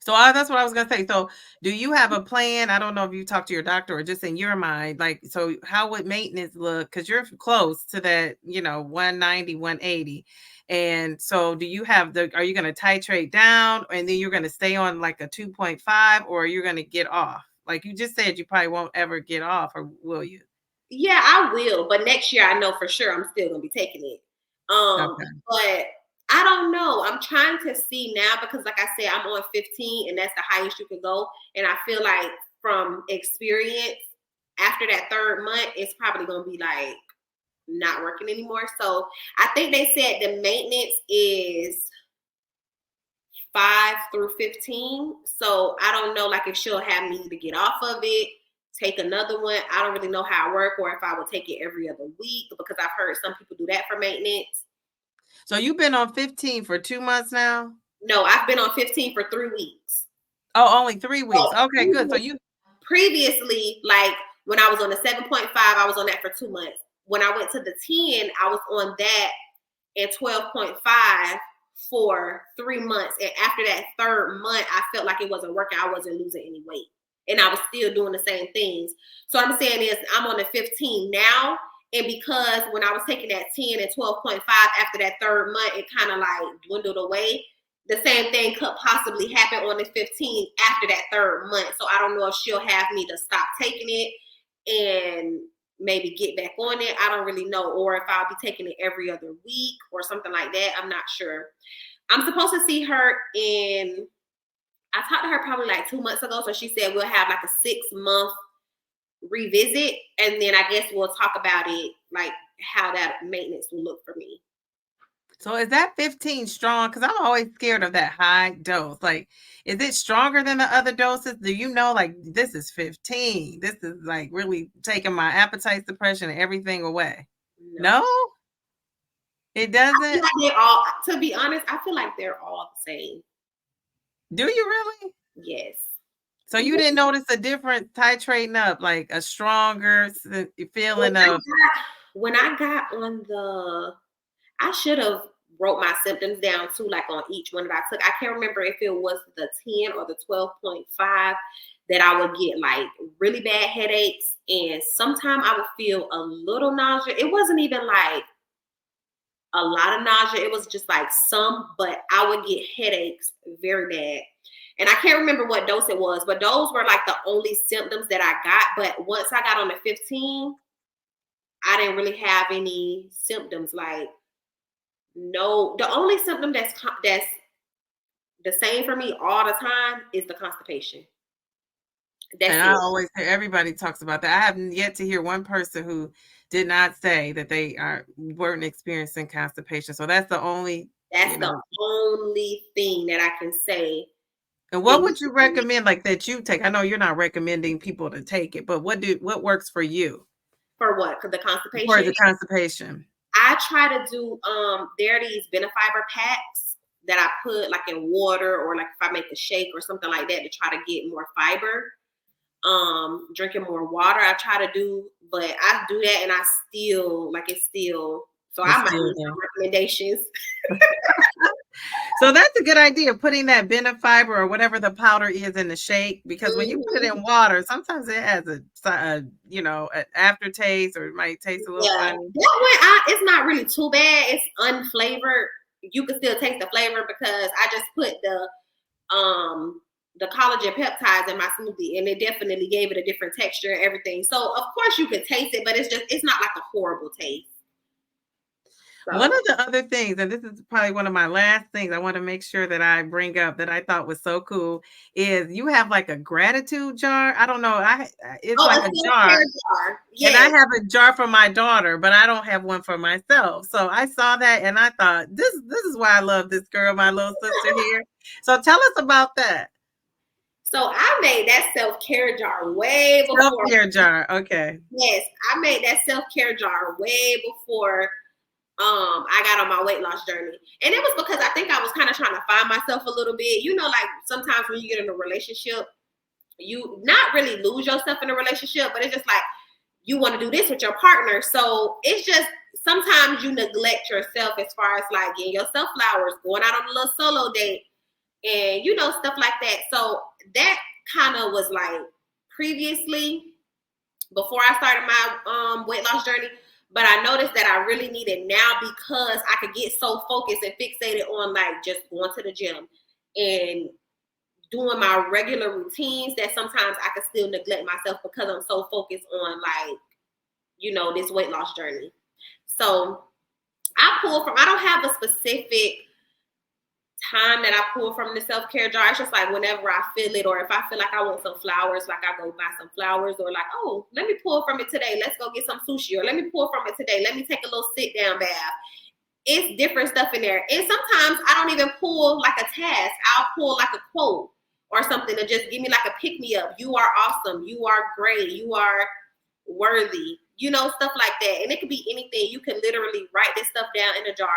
So that's what I was going to say. So do you have a plan? I don't know if you talked to your doctor or just in your mind, like, so how would maintenance look? Because you're close to that, 190, 180. And so do you have are you going to titrate down and then you're going to stay on like a 2.5 or you're going to get off? Like you just said, you probably won't ever get off, or will you? Yeah, I will. But next year, I know for sure I'm still going to be taking it. Okay. But I don't know. I'm trying to see now because, like I said, I'm on 15, and that's the highest you can go. And I feel like from experience, after that third month, it's probably going to be like not working anymore. So I think they said the maintenance is 5 through 15. So I don't know, like if she'll have me to get off of it, take another one. I don't really know how it works, or if I would take it every other week because I've heard some people do that for maintenance. So you've been on 15 for 2 months now? No, I've been on 15 for 3 weeks. Oh, only 3 weeks. Okay, good. So you previously, like when I was on the 7.5, I was on that for 2 months. When I went to the 10, I was on that and 12.5 for 3 months. And after that third month, I felt like it wasn't working. I wasn't losing any weight. And I was still doing the same things. So I'm saying is I'm on the 15 now. And because when I was taking that 10 and 12.5 after that third month, it kind of like dwindled away. The same thing could possibly happen on the 15 after that third month. So I don't know if she'll have me to stop taking it and maybe get back on it. I don't really know. Or if I'll be taking it every other week or something like that. I'm not sure. I'm supposed to see her I talked to her probably like 2 months ago. So she said we'll have like a 6-month revisit. And then I guess we'll talk about it, like how that maintenance will look for me. So is that 15 strong? Because I'm always scared of that high dose. Like, is it stronger than the other doses? Do you know, like, this is 15. This is like really taking my appetite suppression and everything away. No? It doesn't? To be honest, I feel like they're all the same. Do you really? Yes. So you didn't notice a difference titrating up, like a stronger feeling of... When I got on I should have wrote my symptoms down too, like on each one that I took. I can't remember if it was the 10 or the 12.5 that I would get like really bad headaches. And sometimes I would feel a little nausea. It wasn't even like a lot of nausea. It was just like some, but I would get headaches very bad. And I can't remember what dose it was, but those were like the only symptoms that I got. But once I got on the 15, I didn't really have any symptoms. Like, no, the only symptom that's the same for me all the time is the constipation. That's and I always hear everybody talks about that. I have yet to hear one person who did not say that they weren't experiencing constipation. So that's the only only thing that I can say. And what would you recommend, like, that you take? I know you're not recommending people to take it, but what works for you? For what? For the constipation? For the constipation. I try to do there are these Benefiber packs that I put like in water, or like if I make a shake or something like that to try to get more fiber. Drinking more water I try to do, but I do that and I still like it's still. So I might need some recommendations. So that's a good idea, putting that Benefiber or whatever the powder is in the shake, because when you put it in water, sometimes it has an aftertaste, or it might taste a little Yeah, funny. that one, it's not really too bad. It's unflavored. You can still taste the flavor because I just put the collagen peptides in my smoothie, and it definitely gave it a different texture and everything. So of course you could taste it, but it's not like a horrible taste. So. One of the other things, and this is probably one of my last things I want to make sure that I bring up that I thought was so cool, is you have like a gratitude jar. I don't know. It's like a jar. Yes. And I have a jar for my daughter, but I don't have one for myself. So I saw that and I thought, this is why I love this girl, my little sister here. So tell us about that. So I made that self-care jar way before. Self-care jar, okay. Yes, I made that self-care jar way before I got on my weight loss journey. And it was because I think I was kind of trying to find myself a little bit. You know, like sometimes when you get in a relationship, you not really lose yourself in a relationship, but it's just like you want to do this with your partner. So it's just sometimes you neglect yourself as far as like getting yourself flowers, going out on a little solo date, and you know, stuff like that. So that kind of was like previously before I started my weight loss journey. But I noticed that I really need it now because I could get so focused and fixated on like just going to the gym and doing my regular routines that sometimes I could still neglect myself because I'm so focused on like, you know, this weight loss journey. So I don't have a specific time that I pull from the self-care jar. It's just like whenever I feel it, or if I feel like I want some flowers, like I go buy some flowers, or like, oh, let me pull from it today. Let's go get some sushi, or let me pull from it today. Let me take a little sit down bath. It's different stuff in there. And sometimes I don't even pull like a task. I'll pull like a quote or something to just give me like a pick me up. You are awesome. You are great. You are worthy. You know, stuff like that. And it could be anything. You can literally write this stuff down in a jar,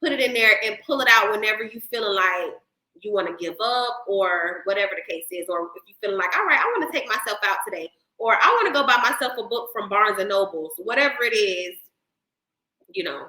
put it in there, and pull it out whenever you feeling like you want to give up or whatever the case is. Or if you feeling like, all right, I want to take myself out today, or I want to go buy myself a book from Barnes and Nobles, whatever it is, you know.